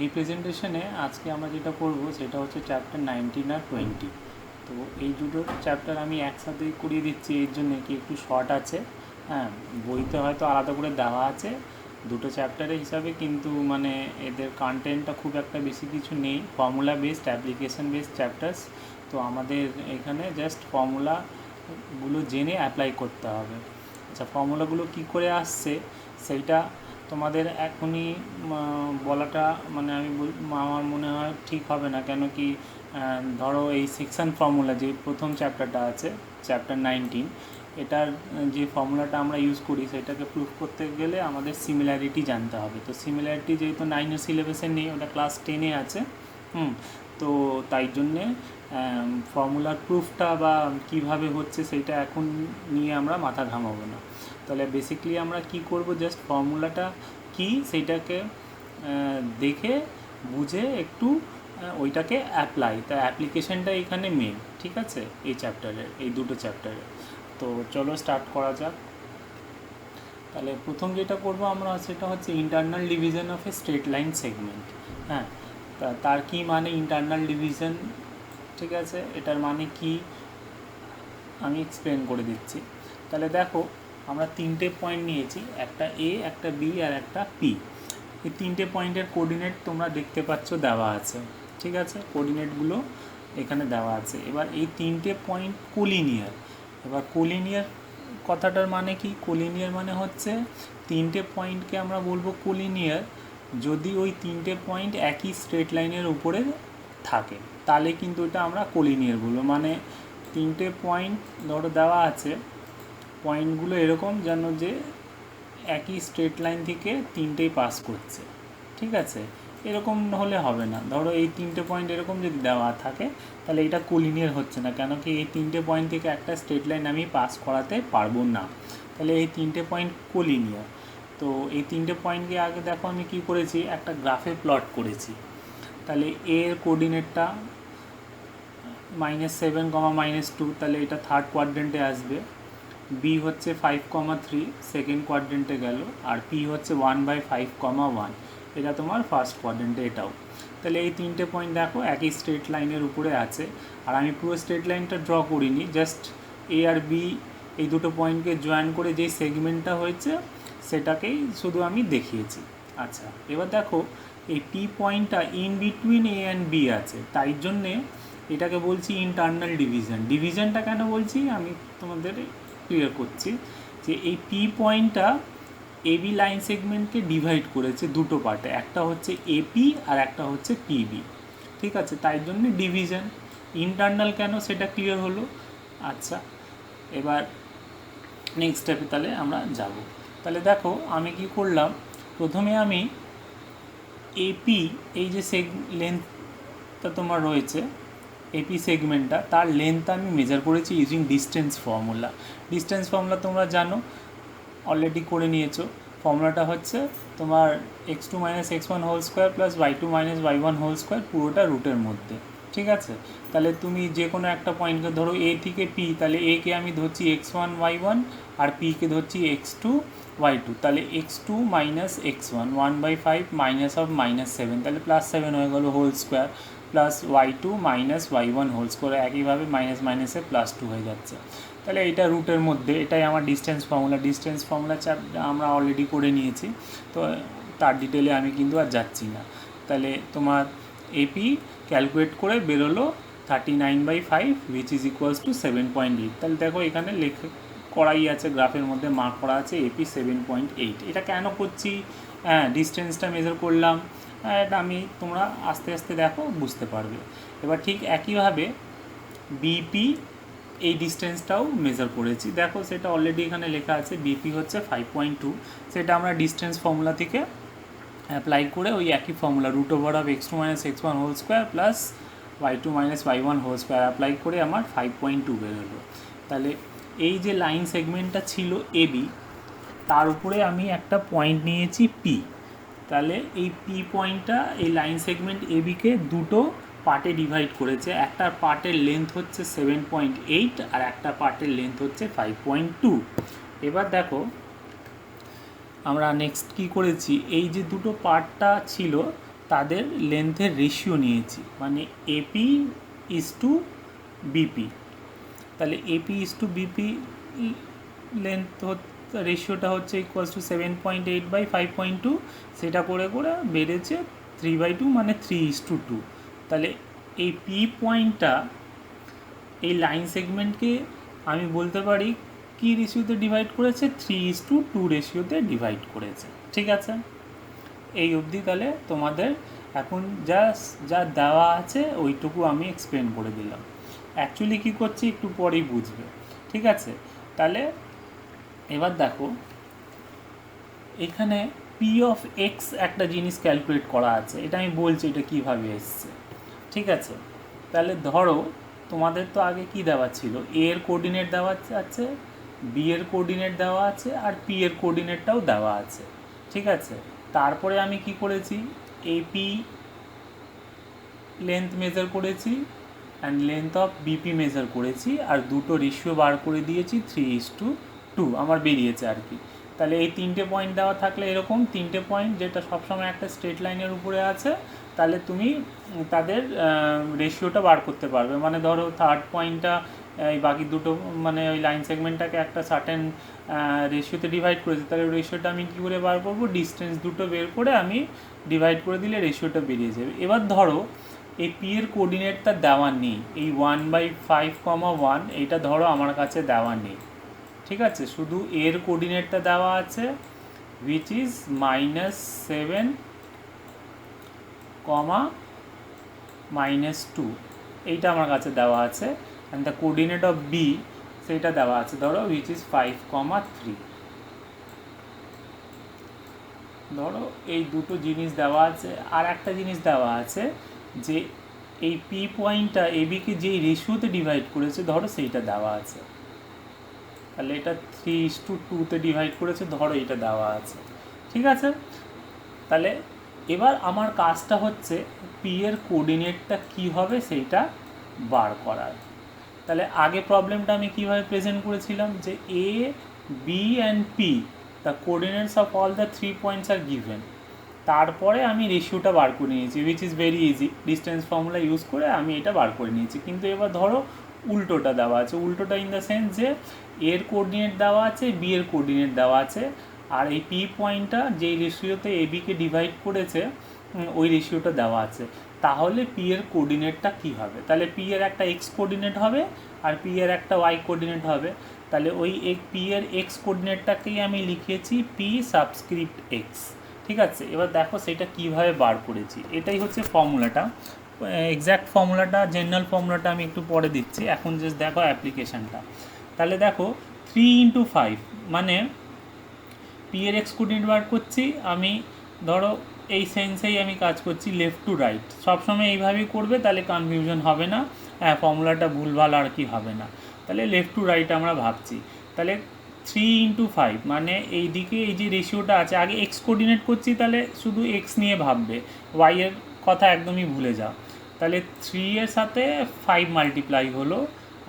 এই প্রেজেন্টেশনে আজকে আমরা যেটা করব সেটা হচ্ছে চ্যাপ্টার 19 আর 20। তো এই দুটো চ্যাপ্টার আমি একসাথেই করিয়ে দিচ্ছি এর জন্য কি একটু শর্ট আছে। হ্যাঁ, বইতে হয়তো আলাদা করে দেওয়া আছে দুটো চ্যাপ্টারের হিসাবে, কিন্তু মানে এদের কন্টেন্টটা খুব একটা বেশি কিছু নেই, formula based application based chapters. তো আমাদের এখানে জাস্ট ফর্মুলাগুলো জেনে অ্যাপ্লাই করতে হবে। আচ্ছা, ফর্মুলাগুলো কী করে আসছে সেইটা তোমাদের এখনই বলাটা মানে আমার মনে হয় ঠিক হবে না। কেন কি ধরো এই সেকশন ফর্মুলা যে প্রথম চ্যাপ্টারটা আছে, চ্যাপ্টার 19, এটার যে ফর্মুলাটা আমরা ইউজ করি সেটাকে প্রুফ করতে গেলে আমাদের সিমিলারিটি জানতে হবে। তো সিমিলারিটি যেহেতু 9-এর সিলেবাসে নেই, ওটা ক্লাস 10-এ আছে। তো তাই জন্যে ফর্মুলার প্রুফটা বা কিভাবে হচ্ছে সেইটা এখন নিয়ে আমরা মাথা ঘামাবো না। তাহলে বেসিক্যালি আমরা কি করব, জাস্ট ফর্মুলাটা কি সেইটাকে দেখে বুঝে একটু ওইটাকে অ্যাপ্লাই, তা অ্যাপ্লিকেশনটা এখানে মেন। ঠিক আছে, এই চ্যাপ্টারের, এই দুটো চ্যাপ্টারে। তো চলো স্টার্ট করা যাক। তাহলে প্রথম যেটা করব আমরা সেটা হচ্ছে internal division of A straight line segment. হ্যাঁ, তার কি মানে ইন্টারনাল ডিভিশন? ঠিক আছে, এটার মানে কি আমি এক্সপ্লেন করে দিচ্ছি। তাহলে দেখো, আমরা তিনটে পয়েন্ট নিয়েছি, একটা এ, একটা বি আর একটা পি। এই তিনটে পয়েন্টের কোঅর্ডিনেট তোমরা দেখতে পাচ্ছ দেওয়া আছে। ঠিক আছে, কোঅর্ডিনেটগুলো এখানে দেওয়া আছে। এবার এই তিনটে পয়েন্ট কোলিনিয়ার। এবার কোলিনিয়ার কথাটার মানে কি? কোলিনিয়ার মানে হচ্ছে তিনটে পয়েন্টকে আমরা বলবো কোলিনিয়ার যদি ওই তিনটে পয়েন্ট একই স্ট্রেট লাইনের উপরে থাকে, তাহলে কিন্তু এটা আমরা কোলিনিয়ার বলবো। মানে তিনটে পয়েন্ট ধরো দেওয়া আছে, পয়েন্টগুলো এরকম যেন যে একই স্ট্রেট লাইন থেকে তিনটেই পাস করছে। ঠিক আছে, এরকম হলে হবে না। ধরো এই তিনটে পয়েন্ট এরকম যদি দেওয়া থাকে তাহলে এটা কোলিনিয়ার হচ্ছে না, কেন কি এই তিনটে পয়েন্ট থেকে একটা স্ট্রেট লাইন আমি পাস করাতে পারবো না। তাহলে এই তিনটে পয়েন্ট কোলিনিয়ার। তো এই তিনটে পয়েন্টকে আগে দেখো আমি কি করেছি, একটা গ্রাফে প্লট করেছি। তাহলে এর কোঅর্ডিনেটটা -7, -2, তাহলে এটা থার্ড কোয়াড্রেন্টে আসবে। বি হচ্ছে 5,3, সেকেন্ড কোয়াড্রেন্টে গেল। আর পি হচ্ছে 1/5,1, এটা তোমার ফার্স্ট কোয়াড্রেন্টে এটাও। তাহলে এই তিনটে পয়েন্ট দেখো একই স্ট্রেট লাইনের উপরে আছে। আর আমি পুরো স্ট্রেট লাইনটা ড্র করিনি, জাস্ট এ আর বি এই দুটো পয়েন্টকে জয়েন করে যেই সেগমেন্টটা হয়েছে সেটাকেই শুধু আমি দেখিয়েছি। আচ্ছা, এবার দেখো এই পি পয়েন্টটা in between A and B আছে, তাই জন্যে এটাকে বলছি ইন্টারনাল ডিভিশন। ডিভিশনটা কেন বলছি আমি তোমাদের ক্লিয়ার করছি, যে এই পি পয়েন্টটা এবি লাইন সেগমেন্টকে ডিভাইড করেছে দুটো পার্টে, একটা হচ্ছে এপি আর একটা হচ্ছে পিবি। ঠিক আছে, তাই জন্য ডিভিশন। ইন্টারনাল কেন সেটা ক্লিয়ার হলো। আচ্ছা, এবার নেক্সট স্টেপে তাহলে আমরা যাব। তাহলে দেখো আমি কি করলাম, প্রথমে আমি এপি এই যে লেন্থটা তোমার রয়েছে, এপি সেগমেন্টটা, তার লেন্থটা আমি মেজার করেছি using distance formula. Distance formula তোমরা জানো, অলরেডি করে নিয়েছো। ফর্মুলাটা হচ্ছে তোমার x2 - x1 whole square plus y2 - y1 whole square, পুরোটা রুটের মধ্যে। ঠিক আছে, তাহলে তুমি যে কোনো একটা পয়েন্টকে ধরো এ থেকে পি, তাহলে একে আমি ধরছি x1 y1 আর পিকে ধরছি x2 y2। তাহলে x2 - x1 1/5 -7, তাহলে +7 হয়ে গেল whole square, plus y2 - y1 whole square, একইভাবে মাইনাস মাইনাসে +2 হয়ে যাচ্ছে। তাহলে এটা রুটের মধ্যে, এটাই আমার ডিস্টেন্স ফর্মুলা। ডিস্টেন্স ফর্মুলা আমরা অলরেডি করে নিয়েছি, তো তার ডিটেলে আমি কিন্তু আর যাচ্ছি না। তাহলে তোমার এপি ক্যালকুলেট করে বেরোলো 39/5, হুইচ ইজ ইকুয়ালস টু 7.8। তাহলে দেখো এখানে লেখা করাই আছে, গ্রাফের মধ্যে মার্ক করা আছে এপি 7.8। এটা কেন করছি? হ্যাঁ, ডিস্টেন্সটা মেজার করলাম, এটা আমি তোমরা আস্তে আস্তে দেখো বুঝতে পারবে। এবার ঠিক একইভাবে বিপি এই ডিস্টেন্সটাও মেজার করেছি, দেখো সেটা অলরেডি এখানে লেখা আছে। বিপি হচ্ছে 5.2, সেটা আমরা ডিস্টেন্স ফর্মুলা থেকে অ্যাপ্লাই করে ওই একই formula √x2 - x1 whole square plus y2 - y1 whole square apply করে আমার 5.2 বেরোলো। তাহলে এই যে লাইন সেগমেন্টটা ছিল এবি, তার উপরে আমি একটা পয়েন্ট নিয়েছি পি। তাহলে এই পি পয়েন্টটা এই লাইন সেগমেন্ট এবিকে দুটো পার্টে ডিভাইড করেছে। একটা পার্টের লেন্থ হচ্ছে 7.8 আর একটা পার্টের লেন্থ হচ্ছে 5.2। এবার দেখো আমরা নেক্সট কি করেছি, এই যে দুটো পার্টটা ছিল তাদের লেন্থের রেশিও নিয়েছি, মানে এপি ইজ টু বিপি। তাহলে AP is to BP length রেশিওটা হচ্ছে ইকুয়ালস টু 7.8/5.2, সেটা করে করে বেড়েছে 3/2, মানে 3:2। তাহলে এই পি পয়েন্টটা এই লাইন সেগমেন্টকে আমি বলতে পারি কি রেশিওতে ডিভাইড করেছে, 3:2 রেশিওতে ডিভাইড করেছে। ঠিক আছে, এই অবধি তাহলে তোমাদের এখন যা দেওয়া আছে ওইটুকু আমি এক্সপ্লেন করে দিলাম। অ্যাকচুয়ালি কী করছি একটু পরেই বুঝবে। ঠিক আছে, তাহলে এবার দেখো এখানে পি অফ এক্স একটা জিনিস ক্যালকুলেট করা আছে, এটা আমি বলছি এটা কীভাবে এসছে। ঠিক আছে, তাহলে ধরো তোমাদের তো আগে কি দেওয়া ছিল, এ এর কোঅর্ডিনেট দেওয়া আছে, বি এর কোঅর্ডিনেট দেওয়া আছে, আর পি এর কোঅর্ডিনেটটাও দেওয়া আছে। ঠিক আছে, তারপরে আমি কি করেছি, এপি লেন্থ মেজার করেছি and length of BP measure করেছি, আর দুটো রেশিও বার করে দিয়েছি 3:2 আমার বেরিয়েছে আর কি। তাহলে এই তিনটে পয়েন্ট দেওয়া থাকলে এরকম তিনটে পয়েন্ট যেটা সবসময় একটা স্ট্রেট লাইনের উপরে আছে, তাহলে তুমি তাদের রেশিওটা বার করতে পারবে। মানে ধরো থার্ড পয়েন্টটা এই বাকি দুটো মানে ওই লাইন সেগমেন্টটাকে একটা সার্টেন রেশিওতে ডিভাইড করেছে, তাহলে রেশিওটা আমি কী করে বার করবো, ডিস্টেন্স দুটো বের করে আমি ডিভাইড করে দিলে রেশিওটা বেরিয়ে যাবে। এবার ধরো এই পি এর কোঅর্ডিনেটটা দেওয়া নেই, এই 1/5,1 এইটা ধরো আমার কাছে দেওয়া নেই। ঠিক আছে, শুধু এর কোঅর্ডিনেটটা দেওয়া আছে which is -7, -2, এইটা আমার কাছে দেওয়া আছে। And the coordinate of B সেইটা দেওয়া আছে ধরো which is 5,3। ধরো এই দুটো জিনিস দেওয়া আছে, আর একটা জিনিস দেওয়া আছে যে এই পি পয়েন্টটা এবিকে যেই রেশিওতে ডিভাইড করেছে ধরো সেইটা দেওয়া আছে, তাহলে এটা 3:2তে ডিভাইড করেছে ধরো এটা দেওয়া আছে। ঠিক আছে, তাহলে এবার আমার কাজটা হচ্ছে পি এর কোঅর্ডিনেটটা কী হবে সেইটা বার করার। তাহলে আগে প্রবলেমটা আমি কীভাবে প্রেজেন্ট করেছিলাম যে A B and P the coordinates of all the 3 points are given, তারপরে আমি রেশিওটা বার করে নিয়েছি which is very easy, distance formula use করে আমি এটা বার করে নিয়েছি। কিন্তু এবার ধরো উল্টোটা দেওয়া আছে, উল্টোটা ইন দ্য সেন্স যে এর কোঅর্ডিনেট দেওয়া আছে, বি এর কোঅর্ডিনেট দেওয়া আছে, আর এই পি পয়েন্টটা যেই রেশিওতে এ বিকে ডিভাইড করেছে ওই রেশিওটা দেওয়া আছে। তাহলে পি এর কোঅর্ডিনেটটা কী হবে, তাহলে পি এর একটা এক্স কোঅর্ডিনেট হবে আর পি এর একটা ওয়াই কোঅর্ডিনেট হবে। তাহলে ওই পি এর এক্স কোঅর্ডিনেটটাকেই আমি লিখেছি পি সাবস্ক্রিপ্ট এক্স। ঠিক আছে, এবার দেখো সেটা কীভাবে বার করেছি, এটাই হচ্ছে ফর্মুলাটা। এক্স্যাক্ট ফর্মুলাটা জেনারেল ফর্মুলাটা আমি একটু পরে দিচ্ছি, এখন জাস্ট দেখো অ্যাপ্লিকেশানটা। তাহলে দেখো 3 × 5 মানে পি এর এক্স কোঅর্ডিনেট বার করছি আমি, ধরো এই সেন্সেই আমি কাজ করছি লেফট টু রাইট, সবসময় এইভাবেই করবে তাহলে কনফিউশন হবে না, হ্যাঁ ফর্মুলাটা ভুলভাল আর কি হবে না। তাহলে লেফট টু রাইট আমরা ভাবছি, তাহলে 3 × 5 মানে এই দিকে এই যে রেশিওটা আছে, আগে এক্স কোঅর্ডিনেট করছি তাহলে শুধু এক্স নিয়ে ভাববে, ওয়াই এর কথা একদমই ভুলে যাও। তাহলে 3 এর সাথে 5 মাল্টিপ্লাই হলো,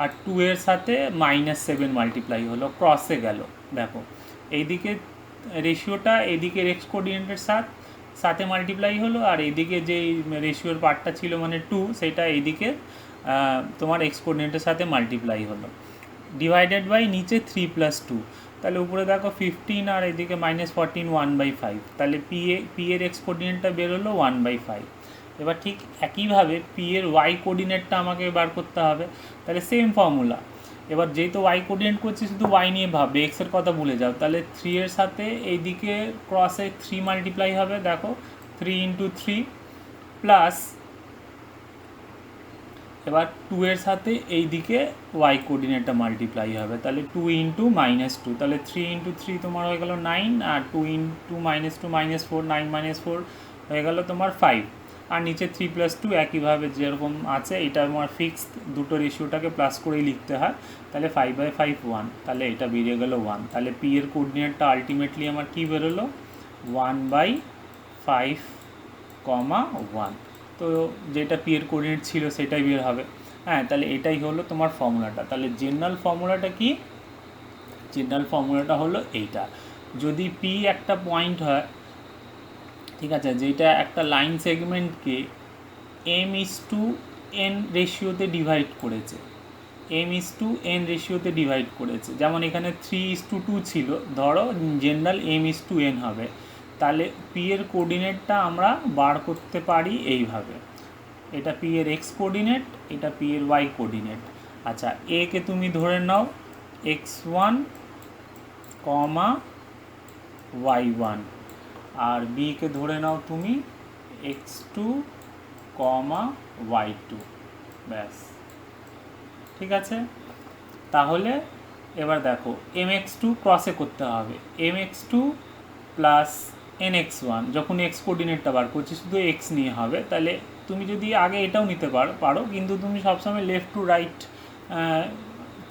আর 2 এর সাথে -7 মাল্টিপ্লাই হলো, ক্রসে গেল। দেখো এইদিকে রেশিওটা এদিকে এক্স কোঅর্ডিনেটের সাথে মাল্টিপ্লাই হলো, আর এদিকে যেই রেশিওর পার্টটা ছিল মানে 2 সেটা এইদিকে তোমার এক্স কোঅর্ডিনেটের সাথে মাল্টিপ্লাই হলো, ডিভাইডেড বাই নিচে 3 + 2, তাহলে উপরে দেখো 15 আর এদিকে -14, 1/5, তাহলে পি এর এক্স কোঅর্ডিনেটটা বের হলো 1/5। এবার ঠিক একইভাবে পি এর ওয়াই কোঅর্ডিনেটটা আমাকে বার করতে হবে, তাহলে সেম ফর্মুলা। এবার যেহেতু ওয়াই কোঅর্ডিনেট করছি শুধু ওয়াই নিয়ে ভাববে, এক্সের কথা ভুলে যাও। তাহলে 3 এর সাথে এইদিকে ক্রসে 3 মাল্টিপ্লাই হবে, দেখো 3 × 3 প্লাস এবার 2 এর সাথে এই দিকে ওয়াই কোঅর্ডিনেটটা মাল্টিপ্লাই হবে, তাহলে 2 × -2, তাহলে 3 × 3 তোমার হয়ে গেল 9, আর 2 × -2 -4, 9 - 4 হয়ে গেল তোমার 5, আর নিচে 3 + 2 একইভাবে যেরকম আছে, এটা আমার ফিক্সড, দুটো রেশিওটাকে প্লাস করেই লিখতে হয়। তাহলে 5/5 1, তাহলে এটা বেরিয়ে গেল 1। তাহলে পি এর কোঅর্ডিনেটটা আলটিমেটলি আমার কী বেরোলো 1/5, 1, তো যেটা পি এর কোঅর্ডিনেট ছিল সেটাই বের হবে। হ্যাঁ, তাহলে এটাই হলো তোমার ফর্মুলাটা। তাহলে জেনারেল ফর্মুলাটা কি, জেনারেল ফর্মুলাটা হলো এইটা। যদি পি একটা পয়েন্ট হয় ঠিক আছে, যেটা একটা লাইন সেগমেন্টকে m:n রেশিওতে ডিভাইড করেছে, m:n রেশিওতে ডিভাইড করেছে। যেমন এখানে 3:2 ছিল, ধরো জেনারেল m:n হবে, তাহলে পি এর কোঅর্ডিনেটটা আমরা বার করতে পারি এইভাবে, এটা পি এর এক্স কোঅর্ডিনেট, এটা পি এর ওয়াই কোঅর্ডিনেট। আচ্ছা, এ কে তুমি ধরে নাও x1, y1, আর বি কে ধরে নাও তুমি x2, y2। ব্যাস, ঠিক আছে। তাহলে এবার দেখো mx2 ক্রসে করতে হবে, mx2 প্লাস nx1, যখন এক্স কোঅর্ডিনেটটা বার করছি শুধু এক্স নিয়ে হবে, তাহলে তুমি যদি আগে এটাও নিতে পারো, কিন্তু তুমি সবসময় লেফট টু রাইট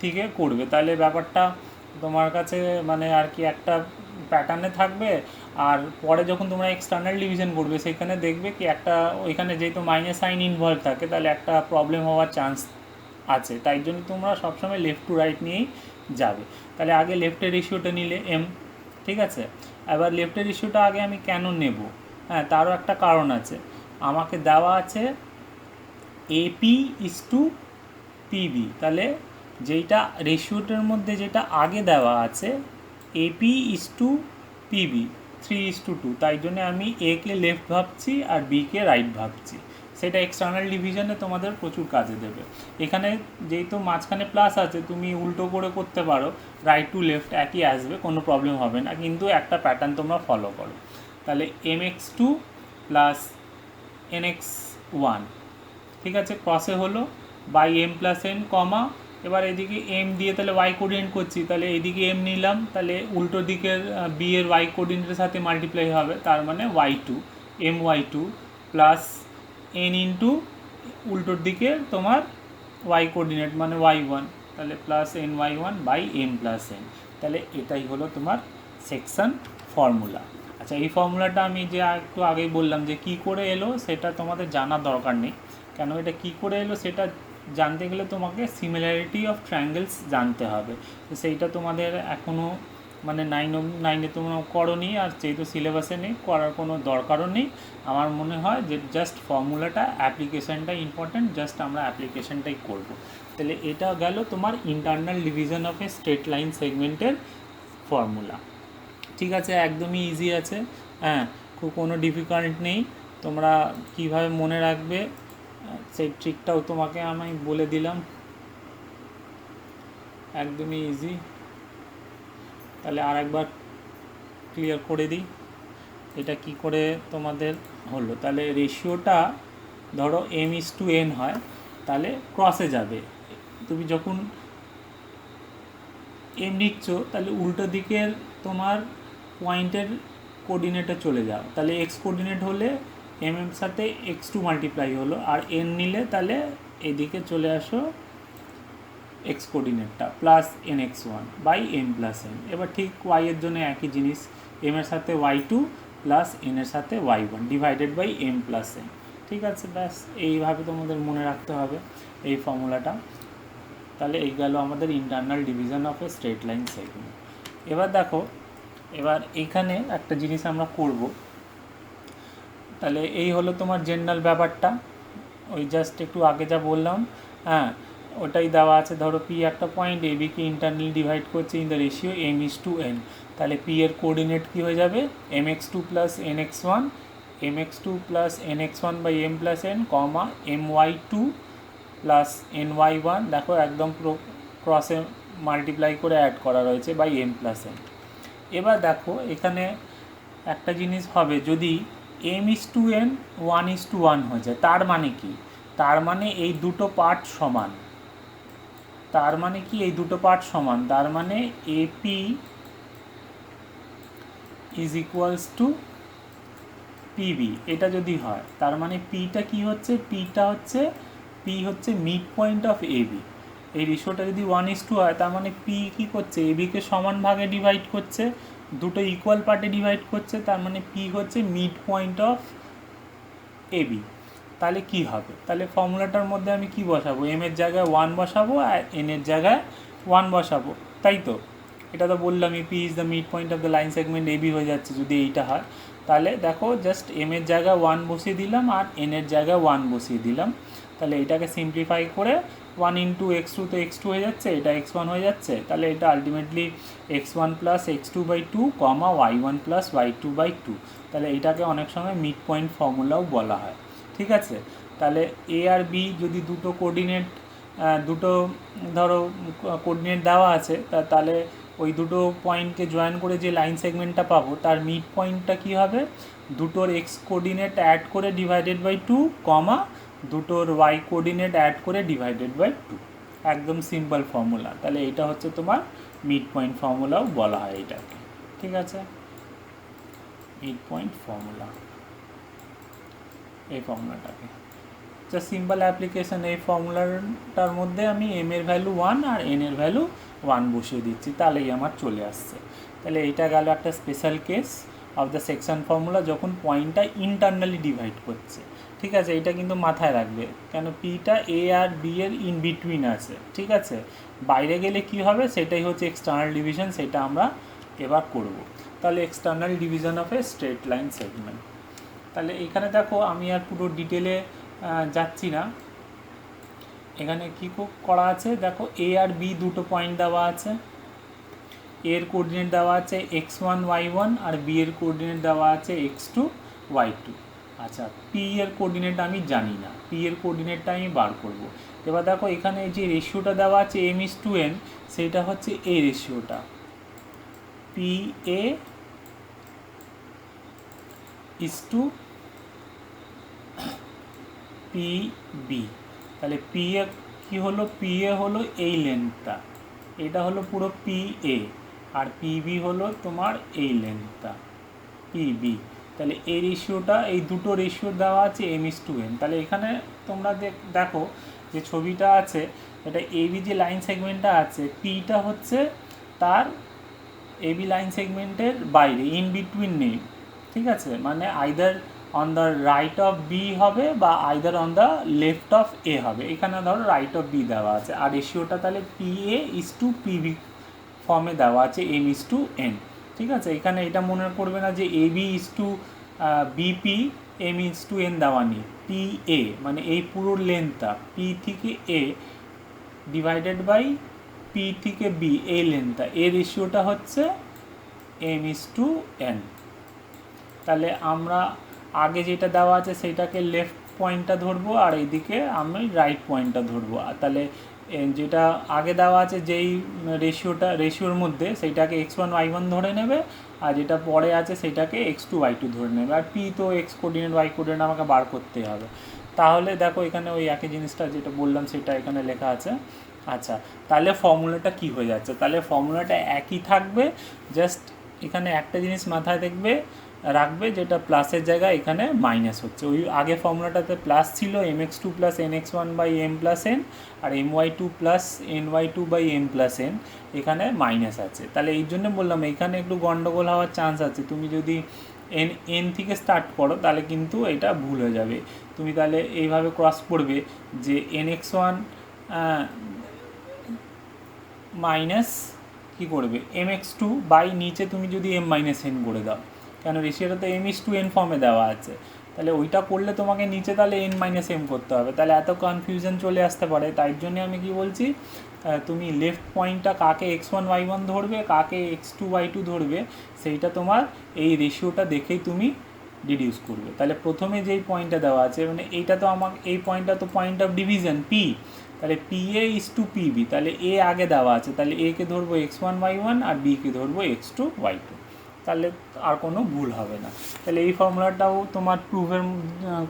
থেকে করবে, তাহলে ব্যাপারটা তোমার কাছে মানে আর কি একটা প্যাটার্নে থাকবে। আর পরে যখন তোমরা এক্সটার্নাল ডিভিশন করবে সেখানে দেখবে কি একটা ওইখানে যেহেতু মাইনাস সাইন ইনভলভ থাকে, তাহলে একটা প্রবলেম হওয়ার চান্স আছে, তাই জন্য তোমরা সবসময় লেফট টু রাইট নিয়েই যাবে। তাহলে আগে লেফটের রেশিওটা নিলে m, ঠিক আছে। এবার লেফটের রেশিওটা আগে আমি কেন নেব, হ্যাঁ তারও একটা কারণ আছে। আমাকে দেওয়া আছে AP:PB, তাহলে যেইটা রেশিওটার মধ্যে যেটা আগে দেওয়া আছে AP:PB 3:2, তাই জন্য আমি এ কে লেফট ভাবছি আর বি কে রাইট ভাবছি। সেটা এক্সটার্নাল ডিভিশনে তোমাদের প্রচুর কাজে দেবে। এখানে যেহেতু মাঝখানে প্লাস আছে, তুমি উল্টো করে করতে পারো, রাইট টু লেফট একই আসবে, কোনো প্রবলেম হবে না, কিন্তু একটা প্যাটার্ন তোমরা ফলো করো। তাহলে mx2 প্লাস nx1, ঠিক আছে, ক্রসে হলো বাই m+n, এবার এদিকে m দিয়ে তাহলে y কোঅর্ডিনেট করছি, তাহলে এদিকে m নিলাম, তাহলে উল্টো দিকের b এর y কোঅর্ডিনেটের সাথে মাল্টিপ্লাই হবে, তার মানে y2, my2 plus n into উল্টোর দিকে তোমার y কোঅর্ডিনেট মানে y1, তাহলে প্লাস ny1 বাই m+n। তাহলে এটাই হলো তোমার সেকশন ফর্মুলা। আচ্ছা, এই ফর্মুলাটা আমি যে একটু আগেই বললাম যে কী করে এলো সেটা তোমাদের জানার দরকার নেই, কেন এটা কী করে এলো সেটা জানতে গেলে তোমাকে সিমিলারিটি অফ ট্রায়াঙ্গেলস জানতে হবে। তো সেইটা তোমাদের এখনও মানে নাইনে তোমরা করোনি, আর যেহেতু সিলেবাসে নেই করার কোনো দরকারও নেই। আমার মনে হয় যে জাস্ট ফর্মুলাটা অ্যাপ্লিকেশানটা ইম্পর্ট্যান্ট, জাস্ট আমরা অ্যাপ্লিকেশানটাই করব। তাহলে এটা গেল তোমার internal division of A straight line সেগমেন্টের ফর্মুলা। ঠিক আছে, একদমই ইজি আছে, হ্যাঁ খুব কোনো ডিফিকাল্ট নেই। তোমরা কিভাবে মনে রাখবে সেই ট্রিকটাও তোমাকে আমি বলে দিলাম, একদমই ইজি। তাহলে আর একবার ক্লিয়ার করে দিই এটা কি করে তোমাদের হলো। তাহলে রেশিওটা ধরো m:n হয়, তাহলে ক্রসে যাবে। তুমি যখন m নিচ্ছ তাহলে উল্টো দিকের তোমার পয়েন্টের কোঅর্ডিনেটে চলে যাও, তাহলে এক্স কোঅর্ডিনেট হলে m এর সাথে x2 মাল্টিপ্লাই হলো, আর n নিলে তাহলে এদিকে চলে আসো x কোঅর্ডিনেটটা plus nx1 by m+n। এবার ঠিক y এর জন্য একই জিনিস, m এর সাথে y2 প্লাস n এর সাথে y1 ডিভাইডেড বাই m+n। ঠিক আছে, ব্যাস এইভাবে তোমাদের মনে রাখতে হবে এই ফর্মুলাটা। তাহলে এই গেল আমাদের internal division of A straight line segment. এবার দেখো, এবার এখানে একটা জিনিস আমরা করব। তাহলে এই হলো তোমার জেনারেল ব্যাপারটা, ওই জাস্ট একটু আগে যা বললাম, হ্যাঁ ওটাই দেওয়া আছে। ধরো পি একটা পয়েন্ট এ বিকে ইন্টারনালি ডিভাইড করছে ইন দ্য রেশিও m:n, তাহলে পি এর কোঅর্ডিনেট কী হয়ে যাবে mx2 plus nx1, mx2 plus nx1 by m+n, my2 plus ny1, দেখো একদম পুরো ক্রসে মাল্টিপ্লাই করে অ্যাড করা রয়েছে বাই m+n। এবার দেখো এখানে একটা জিনিস হবে, যদি m:n 1:1 হয়ে যায়, তার মানে কি, তার মানে এই দুটো পার্ট সমান, তার মানে কি এই দুটো পার্ট সমান, তার মানে AP is equals two PB। এটা যদি হয় তার মানে পিটা কি হচ্ছে, পি হচ্ছে মিড পয়েন্ট অফ AB। এই রেশিওটা যদি 1:2 হয় তার মানে পি কী করছে, এবিকে সমান ভাগে ডিভাইড করছে, দুটো ইকুয়াল পার্টে ডিভাইড করছে, তার মানে পি হচ্ছে মিড পয়েন্ট অফ AB। তাহলে কি হবে, তাহলে ফর্মুলাটার মধ্যে আমি কি বসাবো, m এর জায়গায় 1 বসাবো আর n এর জায়গায় 1 বসাবো, তাই তো। এটা তো বললামই P is the mid point of the line segment AB হয়ে যাচ্ছে যদি এইটা হয়। তাহলে দেখো জাস্ট এম এর জায়গায় 1 বসিয়ে দিলাম আর এন এর জায়গায় 1 বসিয়ে দিলাম। তাহলে এটাকে সিম্পলিফাই করে 1 ইন্টু এক্স টু তো এক্স টু হয়ে যাচ্ছে, এটা এক্স ওয়ান হয়ে যাচ্ছে। তাহলে এটা ultimately x one plus x two by two comma y one plus y two by two. তাহলে এটাকে অনেক সময় মিড পয়েন্ট ফর্মুলাও বলা হয়। ঠিক আছে, তাহলে এ আর বি যদি দুটো কোঅর্ডিনেট দুটো ধরো কোঅর্ডিনেট দেওয়া আছে, তাহলে ওই দুটো পয়েন্টকে জয়েন করে যে লাইন সেগমেন্টটা পাবো তার মিড পয়েন্টটা কী হবে, দুটোর এক্স কোঅর্ডিনেট অ্যাড করে ডিভাইডেড বাই টু কমা দুটোর ওয়াই কোঅর্ডিনেট অ্যাড করে ডিভাইডেড বাই টু। একদম সিম্পল ফর্মুলা। তাহলে এটা হচ্ছে তোমার মিড পয়েন্ট ফর্মুলাও বলা হয় এটাকে। ঠিক আছে, মিড পয়েন্ট ফর্মুলা এই ফর্মুলাটাকে জাস্ট সিম্পল অ্যাপ্লিকেশন। এই ফর্মুলাটার মধ্যে আমি এম এর ভ্যালু 1 আর এন এর ভ্যালু 1 বসিয়ে দিচ্ছি, তাহলেই আমার চলে আসছে। তাহলে এটা গেল একটা special case of the section formula যখন পয়েন্টটা ইন্টারনালি ডিভাইড করছে। ঠিক আছে, এটা কিন্তু মাথায় রাখবে, কেন পিটা এ আর বি এর ইন বিটুইন আছে। ঠিক আছে, বাইরে গেলে কি হবে সেটাই হচ্ছে এক্সটার্নাল ডিভিশন, সেটা আমরা এবার করব। তাহলে external division of A straight line segment. তাহলে এখানে দেখো আমি আর পুরো ডিটেলে যাচ্ছি না। এখানে কী করা আছে দেখো, এ আর বি দুটো পয়েন্ট দেওয়া আছে। এর কোঅর্ডিনেট দেওয়া আছে এক্স ওয়ান ওয়াই ওয়ান আর বি এর কোঅর্ডিনেট দেওয়া আছে এক্স টু ওয়াই টু। আচ্ছা, পি এর কোঅর্ডিনেট আমি জানি না, পি এর কোঅর্ডিনেটটা আমি বার করব। এবার দেখো এখানে যে রেশিওটা দেওয়া আছে এম ইস টু এন, সেইটা হচ্ছে এই রেশিওটা P A is to P B. তাহলে পি এ কী হলো, পি এ হলো এই লেন্থটা, এটা হলো পুরো পি এ, আর পি বি হলো তোমার এই লেন্থটা পি বি। তাহলে এই রেশিওটা, এই দুটো রেশিও দেওয়া আছে এম ইস টু এন। তাহলে এখানে তোমরা দেখো যে ছবিটা আছে, এটা এবি যে লাইন সেগমেন্টটা আছে, পিটা হচ্ছে তার এবি লাইন সেগমেন্টের বাইরে, ইন বিটুইন নেই। ঠিক আছে, মানে either on the right of B হবে বা either on the left of A হবে। এখানে ধরো রাইট অফ বি দেওয়া আছে, আর রেশিওটা তাহলে P A is to P B ফর্মে দেওয়া আছে এম ইস টু এন। ঠিক আছে, এখানে এটা মনে করবে না যে A B is to BP M is to N দেওয়া নেই। পি এ মানে এই পুরো লেন্থটা পি থেকে এ ডিভাইডেড বাই পি থেকে বি, এই লেন্থটা, এই রেশিওটা হচ্ছে এম ইস টু এন। তাহলে আমরা আগে যেটা দেওয়া আছে সেইটাকে লেফট পয়েন্টটা ধরবো আর এইদিকে আমি রাইট পয়েন্টটা ধরবো। আর তাহলে যেটা আগে দেওয়া আছে যেই রেশিওর মধ্যে সেইটাকে এক্স ওয়ান ওয়াই ওয়ান ধরে নেবে, আর যেটা পরে আছে সেইটাকে এক্স টু ওয়াই টু ধরে নেবে। আর পি তো এক্স কোঅর্ডিনেট ওয়াই কোঅর্ডিনেট আমাকে বার করতেই হবে। তাহলে দেখো এখানে ওই একই জিনিসটা যেটা বললাম সেটা এখানে লেখা আছে। আচ্ছা, তাহলে ফর্মুলাটা কি হয়ে যাচ্ছে, তাহলে ফর্মুলাটা একই থাকবে, জাস্ট এখানে একটা জিনিস মাথায় রাখবে যেটা প্লাসের জায়গায় এখানে মাইনাস হচ্ছে। ওই আগে ফর্মুলাটাতে প্লাস ছিল m x two plus n x one by m plus n, আর m y two plus n y two by m plus n, এখানে মাইনাস আছে। তাহলে এই জন্য বললাম এখানে একটু গন্ডগোল হওয়ার চান্স আছে। তুমি যদি এন থেকে স্টার্ট করো তাহলে কিন্তু এটা ভুল হয়ে যাবে। তুমি তাহলে এইভাবে ক্রস করবে যে এন এক্স ওয়ান মাইনাস কী করবে এম এক্স টু বাই নিচে তুমি যদি এম মাইনাস এন করে দাও, কেন রেশিওটা তো এম ইস টু এন ফর্মে দেওয়া আছে। তাহলে ওইটা করলে তোমাকে নিচে তাহলে এন মাইনাস এম করতে হবে, তাহলে এত কনফিউশন চলে আসতে পারে। তাই জন্য আমি কি বলছি, তুমি লেফট পয়েন্টটা কাকে এক্স ওয়ান ওয়াই ওয়ান ধরবে, কাকে এক্স টু ওয়াই টু ধরবে, সেইটা তোমার এই রেশিওটা দেখেই তুমি ডিডিউস করবে। তাহলে প্রথমে যেই পয়েন্টটা দেওয়া আছে মানে এইটা তো আমার এই পয়েন্টটা তো পয়েন্ট অফ ডিভিশন পি, তাহলে P A is to P B, তাহলে এ আগে দেওয়া আছে, তাহলে এ কে ধরবো এক্স ওয়ান ওয়াই ওয়ান আর বি কে ধরবো এক্স টু ওয়াই টু, তাহলে আর কোনো ভুল হবে না। তাহলে এই ফর্মুলাটাও তোমার প্রুভের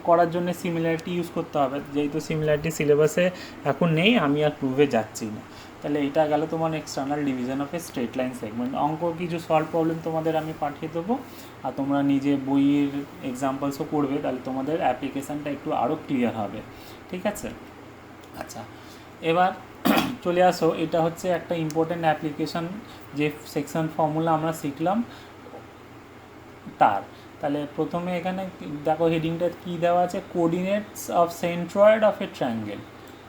করার জন্য সিমিলারিটি ইউজ করতে হবে, যেহেতু সিমিলারিটি সিলেবাসে এখন নেই আমি আর প্রুভে যাচ্ছি না। তাহলে এটা গেল তোমার external division of A straight line segment. অঙ্ক কিছু সলভ প্রবলেম তোমাদের আমি পাঠিয়ে দেবো, আর তোমরা নিজে বইয়ের এক্সাম্পলসও করবে, তাহলে তোমাদের অ্যাপ্লিকেশানটা একটু আরও ক্লিয়ার হবে। ঠিক আছে, আচ্ছা এবার চলে আসো, এটা হচ্ছে একটা ইম্পর্টেন্ট অ্যাপ্লিকেশান যে সেকশন ফর্মুলা আমরা শিখলাম তার। তাহলে প্রথমে এখানে দেখো হেডিংটা কী দেওয়া আছে, coordinates of centroid of a triangle.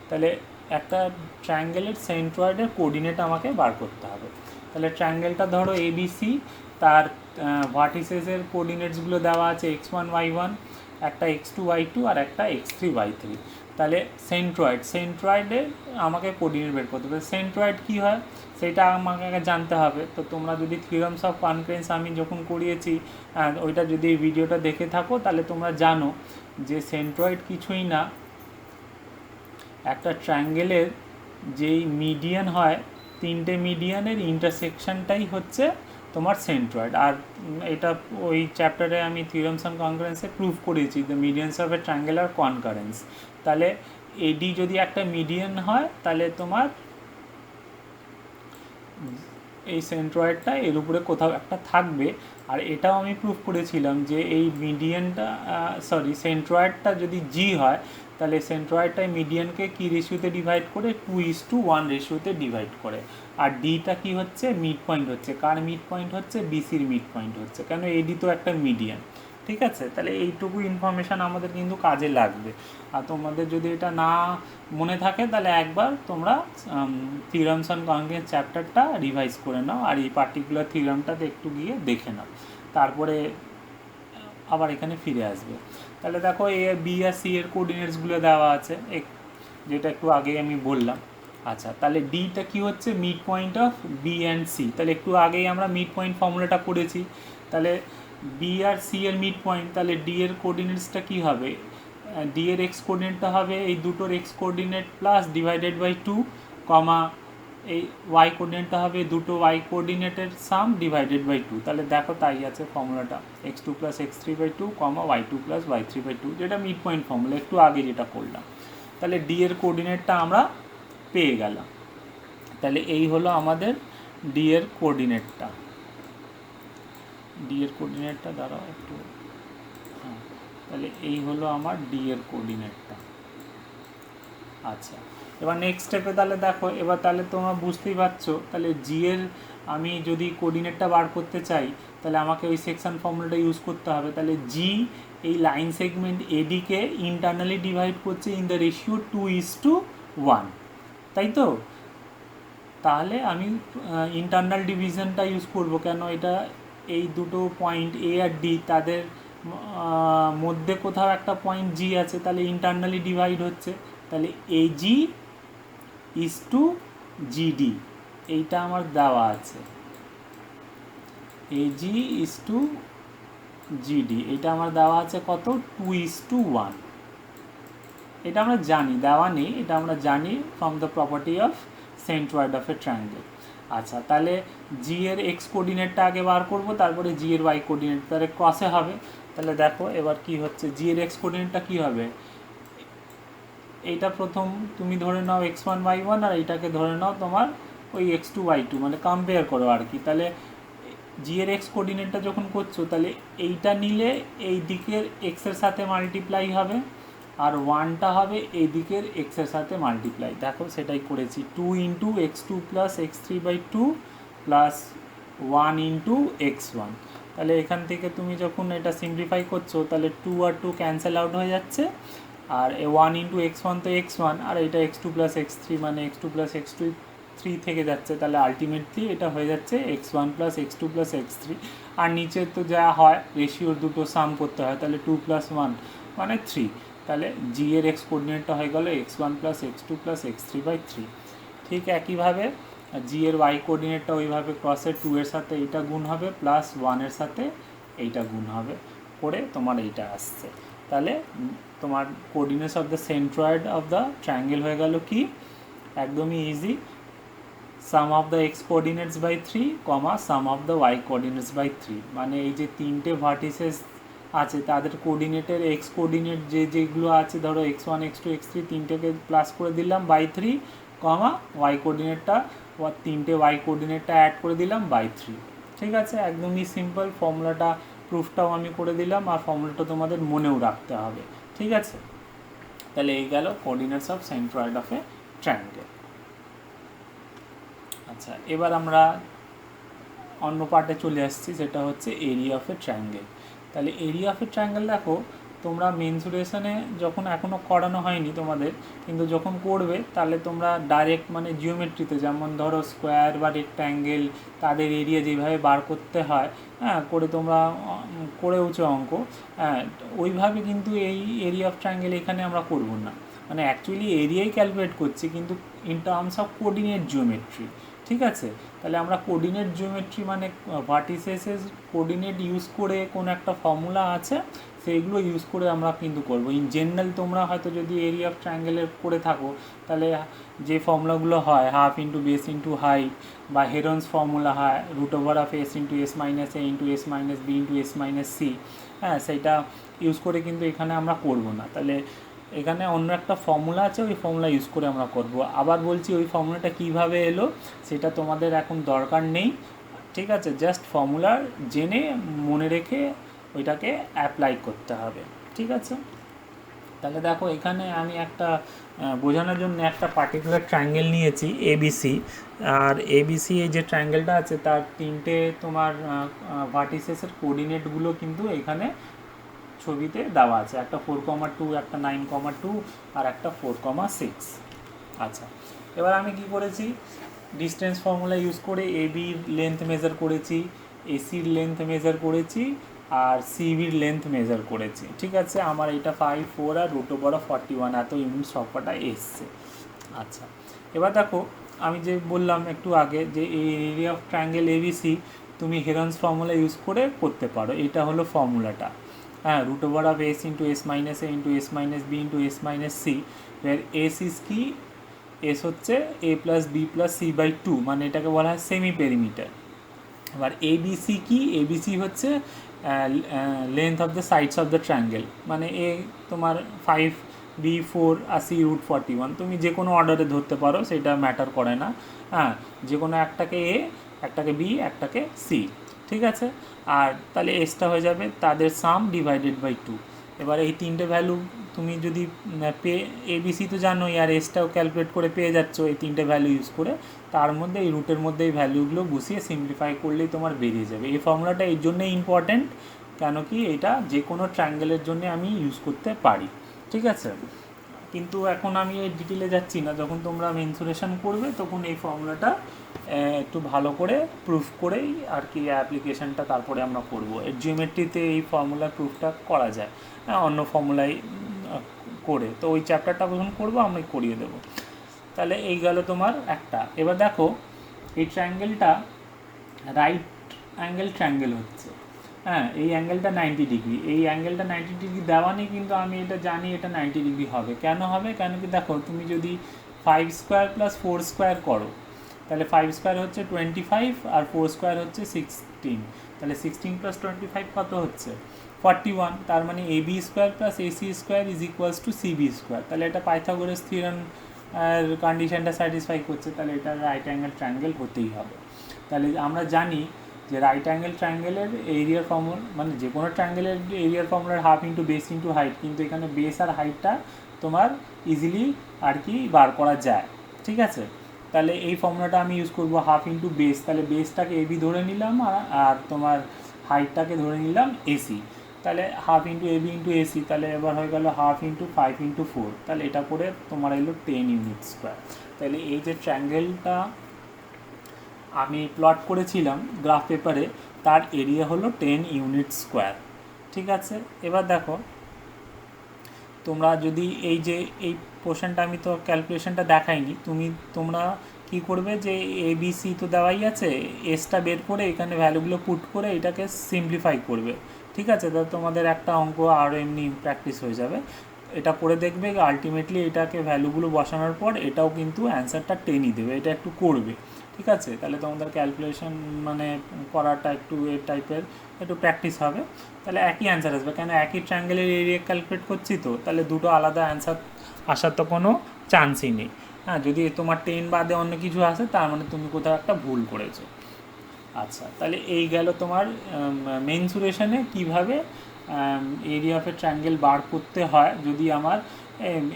তাহলে একটা ট্রায়াঙ্গেলের সেন্ট্রয়েডের কোঅর্ডিনেট আমাকে বার করতে হবে। তাহলে ট্রায়াঙ্গেলটা ধরো এবিসি, তার ভার্টিসেসের কোঅর্ডিনেটসগুলো দেওয়া আছে x1 y1, একটা x2 y2 আর একটা x3 y3। তাহলে সেন্ট্রয়েডে আমাকে কোঅর্ডিনেট বের করতে হবে। সেন্ট্রয়েড কী হয় সেটা আমাকে আগে জানতে হবে। তো তোমরা যদি থিওরামস অফ কনকারেন্স আমি যখন করিয়েছি ওইটা যদি ভিডিওটা দেখে থাকো তাহলে তোমরা জানো যে সেন্ট্রয়েড কিছুই না, একটা ট্রায়াঙ্গেলের যেই মিডিয়ান হয়, তিনটে মিডিয়ানের ইন্টারসেকশনটাই হচ্ছে তোমার সেন্ট্রয়েড। আর এটা ওই চ্যাপ্টারে আমি থিওরামস অন কনকারেন্সে প্রুভ করেছি, দ্য মিডিয়ানস অফ এ ট্রায়াঙ্গেলার কনকারেন্স। তাহলে এডি যদি একটা মিডিয়ান হয় তাহলে তোমার এই সেন্ট্রয়েডটা এর উপরে কোথাও একটা থাকবে। আর এটাও আমি প্রুভ করেছিলাম যে এই মিডিয়ানটা সেন্ট্রয়েডটা যদি জি হয় তাহলে সেন্ট্রয়েডটাই মিডিয়ানকে কি রেশিওতে ডিভাইড করে, 2:1 রেশিওতে ডিভাইড করে। আর ডিটা কি হচ্ছে, মিড পয়েন্ট হচ্ছে। কার মিড পয়েন্ট হচ্ছে, বিসির মিড পয়েন্ট হচ্ছে, কেন এডি তো একটা মিডিয়ান। ঠিক আছে, তাহলে এইটুকু ইনফরমেশান আমাদের কিন্তু কাজে লাগবে। আর তোমাদের যদি এটা না মনে থাকে তাহলে একবার তোমরা থিওরামস অন কনকারেন্স চ্যাপ্টারটা রিভাইজ করে নাও আর এই পার্টিকুলার থিওরামটাতে একটু গিয়ে দেখে নাও, তারপরে আবার এখানে ফিরে আসবে। তাহলে দেখো এ বি আর সি এর কোঅর্ডিনেটসগুলো দেওয়া আছে, যেটা একটু আগে আমি বললাম। আচ্ছা, তাহলে ডিটা কি হচ্ছে, mid point of B and C. তাহলে একটু আগেই আমরা মিড পয়েন্ট ফর্মুলাটা করেছি। তাহলে বি আর সি এর মিড পয়েন্ট, তাহলে ডি এর কোঅর্ডিনেটসটা কী হবে, ডি এর এক্স কোঅর্ডিনেটটা হবে এই দুটোর x coordinate plus divided by 2, comma এই ওয়াই কোঅর্ডিনেটটা হবে দুটো ওয়াই কোঅর্ডিনেটের সাম ডিভাইডেড বাই 2। তাহলে দেখো তাই আছে ফর্মুলাটা, x2 plus x3 by 2, comma y2 plus y3 by 2, যেটা মিড পয়েন্ট ফর্মুলা একটু আগে যেটা করলাম। তাহলে ডি এর কোঅর্ডিনেটটা আমরা পেয়ে গেলাম। তাহলে এই হলো আমাদের ডি এর কোঅর্ডিনেটটা। ডি এর কোঅর্ডিনেটটা দাঁড়াও একটু, হ্যাঁ, তাহলে এই হলো আমার ডি এর কোঅর্ডিনেটটা। আচ্ছা, এবার নেক্সট স্টেপে তাহলে দেখো, এবার তাহলে তোমরা বুঝতেই পারছো, তাহলে জি এর আমি যদি কোঅর্ডিনেটটা বার করতে চাই তাহলে আমাকে ওই সেকশন ফর্মুলাটা ইউজ করতে হবে। তাহলে জি এই লাইন সেগমেন্ট এডিকে ইন্টারনালি ডিভাইড করছে ইন দ্য রেশিও 2:1, তাই তো? তাহলে আমি ইন্টারনাল ডিভিশনটা ইউজ করব, কেন এটা এই দুটো পয়েন্ট এ আর ডি তাদের মধ্যে কোথাও একটা পয়েন্ট জি আছে, তাহলে ইন্টারনালি ডিভাইড হচ্ছে। তাহলে এজি ইজ টু জিডি, এইটা আমার দেওয়া আছে, এজি ইজ টু জিডি, এটা আমার দেওয়া আছে কত, 2:1। এটা আমরা জানি, দেওয়া নেই, এটা আমরা জানি from the property of centroid of a triangle. আচ্ছা, তাহলে জি এর এক্স কোঅর্ডিনেটটা আগে বার করব, তারপরে জি এর ওয়াই কোঅর্ডিনেট, তাহলে ক্রসে হবে। তাহলে দেখো এবার কি হচ্ছে, জি এর এক্স কোঅর্ডিনেটটা কী হবে, এইটা প্রথম তুমি ধরে নাও x1 y1 আর এইটাকে ধরে নাও তোমার ওই x2 y2, মানে কম্পেয়ার করো আর কি। তাহলে জি এর এক্স কোঅর্ডিনেটটা যখন করছো তাহলে এইটা নিলে এই দিকের এক্সের সাথে মাল্টিপ্লাই হবে, আর ওয়ানটা হবে এই দিকের এক্সের সাথে মাল্টিপ্লাই। দেখো সেটাই করেছি, 2 into x2 plus x3 by 2 plus 1 into x1। তাহলে এখান থেকে তুমি যখন এটা সিম্পলিফাই করছো তাহলে 2 আর 2 ক্যান্সেল আউট হয়ে যাচ্ছে, আর 1 ইন্টু x1 তো x1, আর এটা x2 প্লাস x3 মানে x2 প্লাস x2 3 থেকে যাচ্ছে, তাহলে আলটিমেটলি এটা হয়ে যাচ্ছে x1 plus x2 plus x3। আর নিচে তো যা হয় রেশিওর দুটো সাম করতে হয়, তাহলে 2 প্লাস 1 মানে 3। তাহলে জি এর এক্স কোঅর্ডিনেটটা হয়ে গেল x1 plus x2 plus x3 by 3। ঠিক একইভাবে জি এর ওয়াই কোঅর্ডিনেটটা ওইভাবে ক্রসের 2 এর সাথে এইটা গুণ হবে প্লাস 1 এর সাথে এইটা গুণ হবে করে তোমার এইটা আসছে। তাহলে তোমার coordinates of the centroid of the triangle হয়ে গেল কি, একদমই easy, sum of the x coordinates by 3, comma sum of the y coordinates by 3। মানে এই যে তিনটে ভার্টিসেস আছে তাদের কোঅর্ডিনেটের এক্স কোঅর্ডিনেট যেগুলো আছে, ধরো x1 x2 x3 তিনটেকে প্লাস করে দিলাম বাই 3, কমা ওয়াই কোঅর্ডিনেটটা তিনটে ওয়াই কোঅর্ডিনেটটা অ্যাড করে দিলাম বাই 3। ঠিক আছে, একদমই সিম্পল, ফর্মুলাটা প্রুফটাও আমি করে দিলাম, আর ফর্মুলাটা তোমাদের মনেও রাখতে হবে। ঠিক আছে, তাহলে এই গেল coordinates of centroid of a triangle. আচ্ছা, এবার আমরা অন্য পার্টে চলে আসছি, সেটা হচ্ছে এরিয়া অফ এ ট্রায়াঙ্গেল। তাহলে এরিয়া অফ এ ট্রায়াঙ্গেল দেখো, তোমরা মেনসুরেশনে যখন এখনও করানো হয়নি তোমাদের, কিন্তু যখন করবে তাহলে তোমরা ডাইরেক্ট মানে জিওমেট্রিতে, যেমন ধরো স্কোয়ার বা রেক্ট্যাঙ্গেল, তাদের এরিয়া যেভাবে বার করতে হয়, হ্যাঁ, করে তোমরা করেওছো অঙ্ক, হ্যাঁ, ওইভাবে কিন্তু এই এরিয়া অফ ট্রায়াঙ্গেল এখানে আমরা করব না। মানে অ্যাকচুয়ালি এরিয়াই ক্যালকুলেট করছি, কিন্তু in terms of coordinate geometry. ঠিক আছে, তাহলে আমরা কোঅর্ডিনেট জিওমেট্রি মানে ভার্টিসেসের কোঅর্ডিনেট ইউজ করে কোনো একটা ফর্মুলা আছে, সেইগুলো ইউজ করে আমরা কিন্তু করব। ইন জেনারেল তোমরা হয়তো যদি এরিয়া অফ ট্রায়াঙ্গেলের করে থাকো, তাহলে যে ফর্মুলাগুলো হয় half into base into height, বা হেরনস ফর্মুলা হয় root over of S into S minus A into S minus B into S minus C, হ্যাঁ, সেইটা ইউজ করে কিন্তু এখানে আমরা করব না। তাহলে এখানে অন্য একটা ফর্মুলা আছে, ওই ফর্মুলা ইউজ করে আমরা করব। আবার বলছি, ওই ফর্মুলাটা কীভাবে এলো সেটা তোমাদের এখন দরকার নেই। ঠিক আছে, জাস্ট ফর্মুলা জেনে মনে রেখে ওইটাকে অ্যাপ্লাই করতে হবে। ঠিক আছে, তাহলে দেখো এখানে আমি একটা বোঝানোর জন্য একটা পার্টিকুলার ট্রায়াঙ্গেল নিয়েছি এবিসি। আর এবিসি এই যে ট্রায়াঙ্গেলটা আছে তার তিনটে তোমার ভার্টিসেসের কোঅর্ডিনেটগুলো কিন্তু এখানে ছবিতে দেওয়া আছে, একটা 4,2, একটা 9,2 আর একটা 4,6। আচ্ছা, এবার আমি কি করেছি, ডিস্টেন্স ফর্মুলা ইউজ করে এবির লেন্থ মেজার করেছি, এসির লেন্থ মেজার করেছি, আর সিবির লেন্থ মেজার করেছি। ঠিক আছে, আমার এটা 5, 4 আর রুট ওভার 41 এত ইউনিট সবকটা এসছে। আচ্ছা, এবার দেখো আমি যে বললাম একটু আগে যে এই এরিয়া অফ ট্রায়াঙ্গেল এবিসি তুমি হেরনস ফর্মুলা ইউজ করে করতে পারো। এটা হলো ফর্মুলাটা, হ্যাঁ, root over of S into S minus A into S minus B into S minus C, এর এস ইজ কি, এস হচ্ছে A plus B plus C by 2, মানে এটাকে বলা হয় সেমি পেরিমিটার। এবার এবিসি কি, এবিসি হচ্ছে length of the sides of the triangle, মানে এ তোমার 5, বি 4 আর সি রুট 41, তুমি যে কোনো অর্ডারে ধরতে পারো, সেটা ম্যাটার করে না। হ্যাঁ, যে কোনো একটাকে এ, একটাকে বি, একটাকে সি। ঠিক আছে, আর তাহলে এসটা হয়ে যাবে তাদের সাম ডিভাইডেড বাই 2। এবার এই তিনটে ভ্যালু তুমি যদি এবিসি তো জানোই, আর এসটাও ক্যালকুলেট করে পেয়ে যাচ্ছ এই তিনটে ভ্যালু ইউজ করে, তার মধ্যে এই রুটের মধ্যে এই ভ্যালুগুলো বসিয়ে সিম্পলিফাই করলেই তোমার বেরিয়ে যাবে। এই ফর্মুলাটা এই জন্যই ইম্পর্ট্যান্ট, কেন কি এটা যে কোনো ট্রায়াঙ্গেলের জন্য আমি ইউজ করতে পারি। ঠিক আছে, কিন্তু এখন আমি এই ডিটেলে যাচ্ছি না, যখন তোমরা মেনসুরেশন করবে তখন এই ফর্মুলাটা একটু ভালো করে প্রুফ করেই আর কি অ্যাপ্লিকেশানটা তারপরে আমরা করব। এর জিওমেট্রিতে এই ফর্মুলার প্রুফটা করা যায়, অন্য ফর্মুলাই করে, তো ওই চ্যাপ্টারটা যখন করবো আমি করিয়ে দেবো। তাহলে এই গেল তোমার একটা। এবার দেখো এই ট্রায়াঙ্গেলটা রাইট অ্যাঙ্গেল ট্রায়াঙ্গেল হচ্ছে, হ্যাঁ, এই অ্যাঙ্গেলটা 90 ডিগ্রি, এই অ্যাঙ্গেলটা 90 ডিগ্রি দেওয়া নেই, কিন্তু আমি এটা জানি এটা 90 ডিগ্রি হবে। কেন হবে, কেন কি দেখো তুমি যদি 5 স্কোয়ার প্লাস 4 স্কোয়ার করো, তাহলে 5 স্কোয়ার হচ্ছে 25 আর 4 স্কোয়ার হচ্ছে 16, তাহলে 16 প্লাস 25 কত হচ্ছে 41, তার মানে A B square plus AC square is equals to CB square. তাহলে এটা পাইথাগোরাস থিওরেম কন্ডিশনটা স্যাটিসফাই করছে, তাহলে এটা রাইট অ্যাঙ্গেল ট্রায়াঙ্গেল হতেই হবে। তাহলে আমরা জানি যে রাইট অ্যাঙ্গেল ট্রায়াঙ্গেলের এরিয়ার ফর্মুলা, মানে যে কোনো ট্রায়াঙ্গেলের এরিয়ার ফর্মুলার half into base into height, কিন্তু এখানে বেস আর হাইটটা তোমার ইজিলি আর কি বার করা যায়। ঠিক আছে, তাহলে এই ফর্মুলাটা আমি ইউজ করবো হাফ ইন্টু বেস, তাহলে বেসটাকে এবি ধরে নিলাম আর তোমার হাইটটাকে ধরে নিলাম এসি, তাহলে half into AB into AC, তাহলে এবার হয়ে গেল হাফ ইন্টু 5 ইন্টু 4, তাহলে এটা করে তোমার এলো 10 ইউনিট স্কোয়ার। তাহলে এই যে ট্রায়াঙ্গেলটা আমি প্লট করেছিলাম গ্রাফ পেপারে, তার এরিয়া হলো 10 ইউনিট স্কোয়ার। ঠিক আছে, এবার দেখো তোমরা যদি এই যে এই পোর্শনটা আমি তো ক্যালকুলেশনটা দেখাইনি, তোমরা কি করবে যে এবিসি তো দেওয়াই আছে, এসটা বের করে এখানে ভ্যালুগুলো পুট করে এটাকে সিম্পলিফাই করবে। ঠিক আছে, তাহলে তোমাদের একটা অঙ্ক আরও এমনি প্র্যাকটিস হয়ে যাবে। এটা করে দেখবে আলটিমেটলি এটাকে ভ্যালুগুলো বসানোর পর এটাও কিন্তু অ্যান্সারটা টেনই দেবে, এটা একটু করবে। ঠিক আছে, তাহলে তোমাদের ক্যালকুলেশন মানে করাটা একটু এ টাইপের একটু প্র্যাকটিস হবে, তাহলে একই অ্যান্সার আসবে। কেন একই ট্রায়াঙ্গেলের এরিয়া ক্যালকুলেট করছি তো, তাহলে দুটো আলাদা অ্যান্সার আসার তো কোনো চান্সই নেই। হ্যাঁ, যদি তোমার 10 বাদে অন্য কিছু আসে তার মানে তুমি কোথাও একটা ভুল করেছো। আচ্ছা, তাহলে এই গেল তোমার মেনসুরেশনে কীভাবে এরিয়া অফ এ ট্রায়াঙ্গেল বার করতে হয়, যদি আমার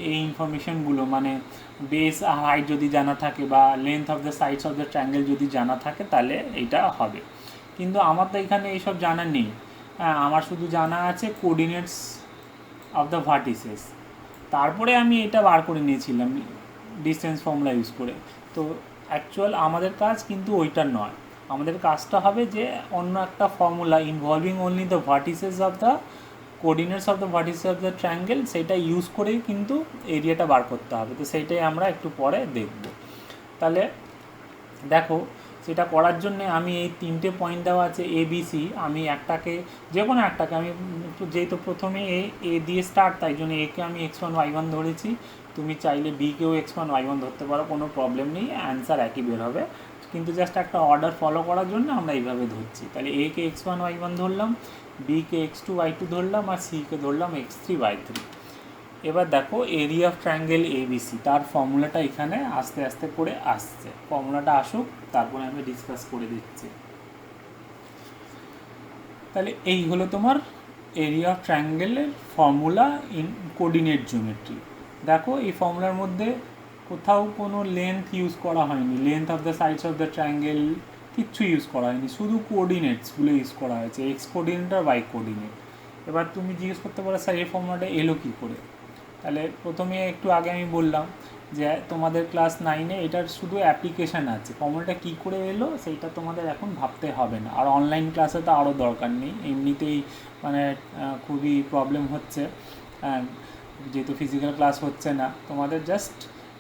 এই ইনফরমেশনগুলো মানে বেস হাইট যদি জানা থাকে বা length of the sides of the triangle যদি জানা থাকে, তাহলে এইটা হবে। কিন্তু আমার তো এখানে এইসব জানা নেই, আমার শুধু জানা আছে কোঅর্ডিনেটস অফ দ্য ভার্টিসেস। তারপরে আমি এটা বার করে নিয়েছিলাম ডিস্টেন্স ফর্মুলা ইউজ করে। তো অ্যাকচুয়াল আমাদের কাজ কিন্তু ওইটা নয়, আমাদের কাজটা হবে যে অন্য একটা formula involving only the vertices of the coordinates of the vertices of the triangle, সেটা ইউজ করেই কিন্তু এরিয়াটা বার করতে হবে। তো সেইটাই আমরা একটু পরে দেখব। তাহলে দেখো, সেটা করার জন্য আমি এই 3টে পয়েন্ট দেওয়া আছে এ বি সি, আমি একটাকে, যে কোনো একটাকে আমি, যেহেতু প্রথমে এ দিয়ে স্টার্ট, তাই জন্য একে আমি x1 y1 ধরেছি। তুমি চাইলে বিকেও x1 y1 ধরতে পারো, কোনো প্রবলেম নেই, অ্যান্সার একই বের হবে। কিন্তু জাস্ট একটা অর্ডার ফলো করার জন্য আমরা এইভাবে ধরছি। তাহলে একে x1 y1 ধরলাম, বিকে x2 y2 ধরলাম, আর সিকে ধরলাম x3 y3। এবার দেখো এরিয়া অফ ট্রায়াঙ্গেল এবিসি, তার ফর্মুলাটা এখানে আস্তে আস্তে করে আসছে। ফর্মুলাটা আসুক, তারপরে আমি ডিসকাস করে দিচ্ছি। তাহলে এই হলো তোমার এরিয়া অফ ট্রায়াঙ্গেলের ফর্মুলা ইন কোঅর্ডিনেট জিওমেট্রি। দেখো এই ফর্মুলার মধ্যে কোথাও কোনো লেন্থ ইউজ করা হয়নি, length of the sides of the triangle কিচ্ছু ইউজ করা হয়নি, শুধু কোঅর্ডিনেটসগুলো ইউজ করা হয়েছে, এক্স কোঅর্ডিনেট আর ওয়াই কোঅর্ডিনেট। এবার তুমি জিজ্ঞেস করতে পারো স্যার এই ফর্মুলাটা এলো কী করে। তাহলে প্রথমে একটু আগে আমি বললাম যে তোমাদের ক্লাস 9-এ এটার শুধু অ্যাপ্লিকেশান আছে, ফর্মুলাটা কী করে এলো সেইটা তোমাদের এখন ভাবতে হবে না। আর অনলাইন ক্লাসে তো আরও দরকার নেই, এমনিতেই মানে খুবই প্রবলেম হচ্ছে, যেহেতু ফিজিক্যাল ক্লাস হচ্ছে না, তোমাদের জাস্ট